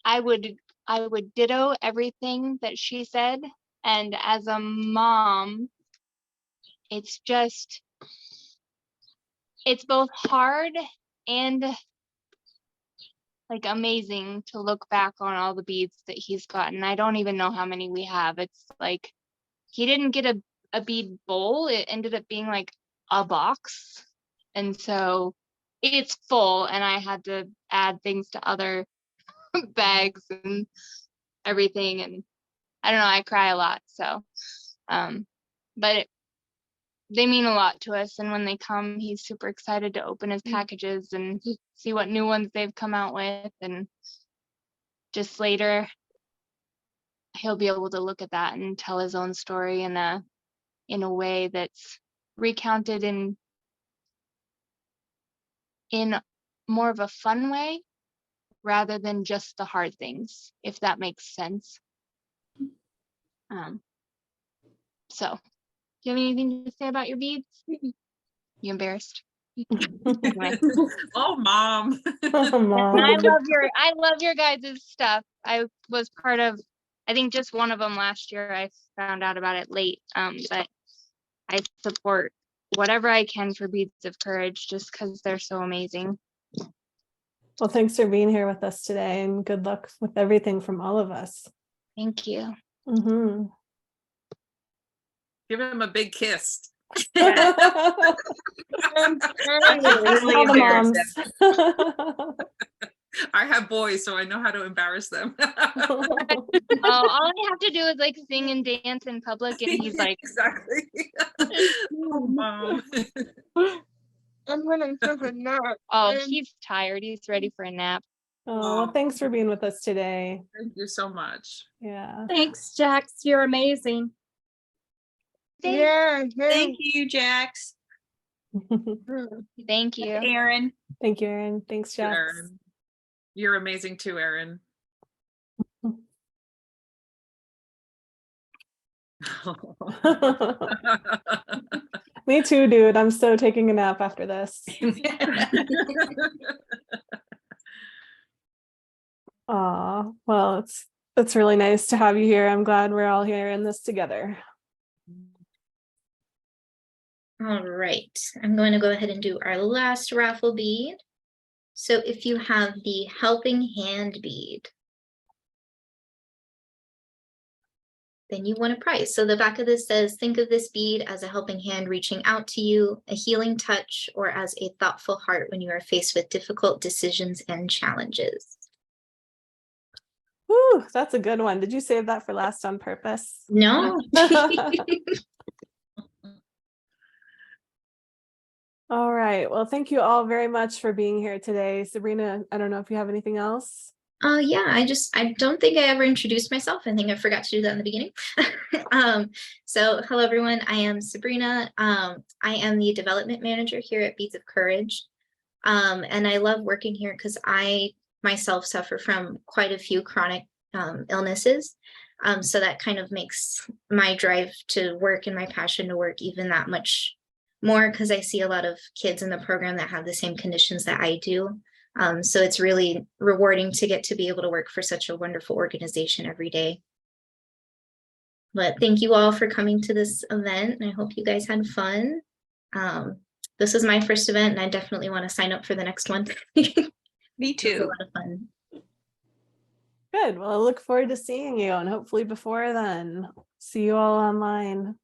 I would ditto everything that she said. And as a mom, it's both hard and like amazing to look back on all the beads that he's gotten. I don't even know how many we have. It's like he didn't get a bead bowl. It ended up being like a box. And so it's full and I had to add things to other bags and everything. And I don't know, I cry a lot. So, but they mean a lot to us. And when they come, he's super excited to open his packages and see what new ones they've come out with. And just later, he'll be able to look at that and tell his own story in a way that's recounted in more of a fun way rather than just the hard things, if that makes sense. So do you have anything to say about your beads? You embarrassed? Oh, Mom. Oh, Mom. I love your guys' stuff. I was part of, I think just one of them last year. I found out about it late. But I support whatever I can for Beads of Courage just because they're so amazing. Well, thanks for being here with us today and good luck with everything from all of us. Thank you. Mm-hmm. Give him a big kiss. I'm really All the embarrassed moms. I have boys, so I know how to embarrass them. all I have to do is like sing and dance in public, and he's like, exactly. Oh, Mom. I'm running for a nap. Oh, he's tired. He's ready for a nap. Oh, well, thanks for being with us today. Thank you so much. Yeah. Thanks, Jax. You're amazing. Thank you, Jax. Thank you, Aaron. Thank you, Erin. Thanks, Jax. Erin. You're amazing too, Erin. Me too, dude. I'm so taking a nap after this. Aw, well, it's really nice to have you here. I'm glad we're all here in this together. All right, I'm going to go ahead and do our last raffle bead. So if you have the helping hand bead, then you won a prize. So the back of this says, think of this bead as a helping hand reaching out to you, a healing touch, or as a thoughtful heart when you are faced with difficult decisions and challenges. Whew, that's a good one. Did you save that for last on purpose? No. All right. Well, thank you all very much for being here today. Sabrina, I don't know if you have anything else. Yeah, I don't think I ever introduced myself. I think I forgot to do that in the beginning. So hello everyone, I am Sabrina. I am the development manager here at Beads of Courage. And I love working here because I myself suffer from quite a few chronic illnesses. So that kind of makes my drive to work and my passion to work even that much more, because I see a lot of kids in the program that have the same conditions that I do. So it's really rewarding to get to be able to work for such a wonderful organization every day. But thank you all for coming to this event. I hope you guys had fun. This is my first event and I definitely want to sign up for the next one. Me It's a too. lot of fun. Good. Well, I look forward to seeing you, and hopefully before then, see you all online.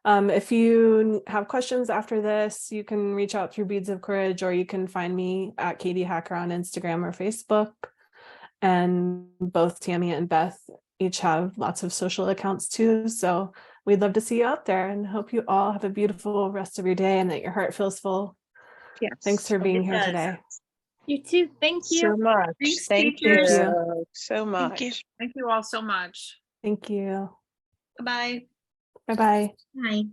If you have questions after this, you can reach out through Beads of Courage, or you can find me at Katie Hacker on Instagram or Facebook. And both Tammy and Beth each have lots of social accounts too. So we'd love to see you out there, and hope you all have a beautiful rest of your day and that your heart feels full. Yes. Thanks for being It here does. today. You too. Thank you. So much. Thanks, Thank teachers. you so Thank you. much. Thank you all so much. Thank you. Bye-bye. Bye-bye. Hi.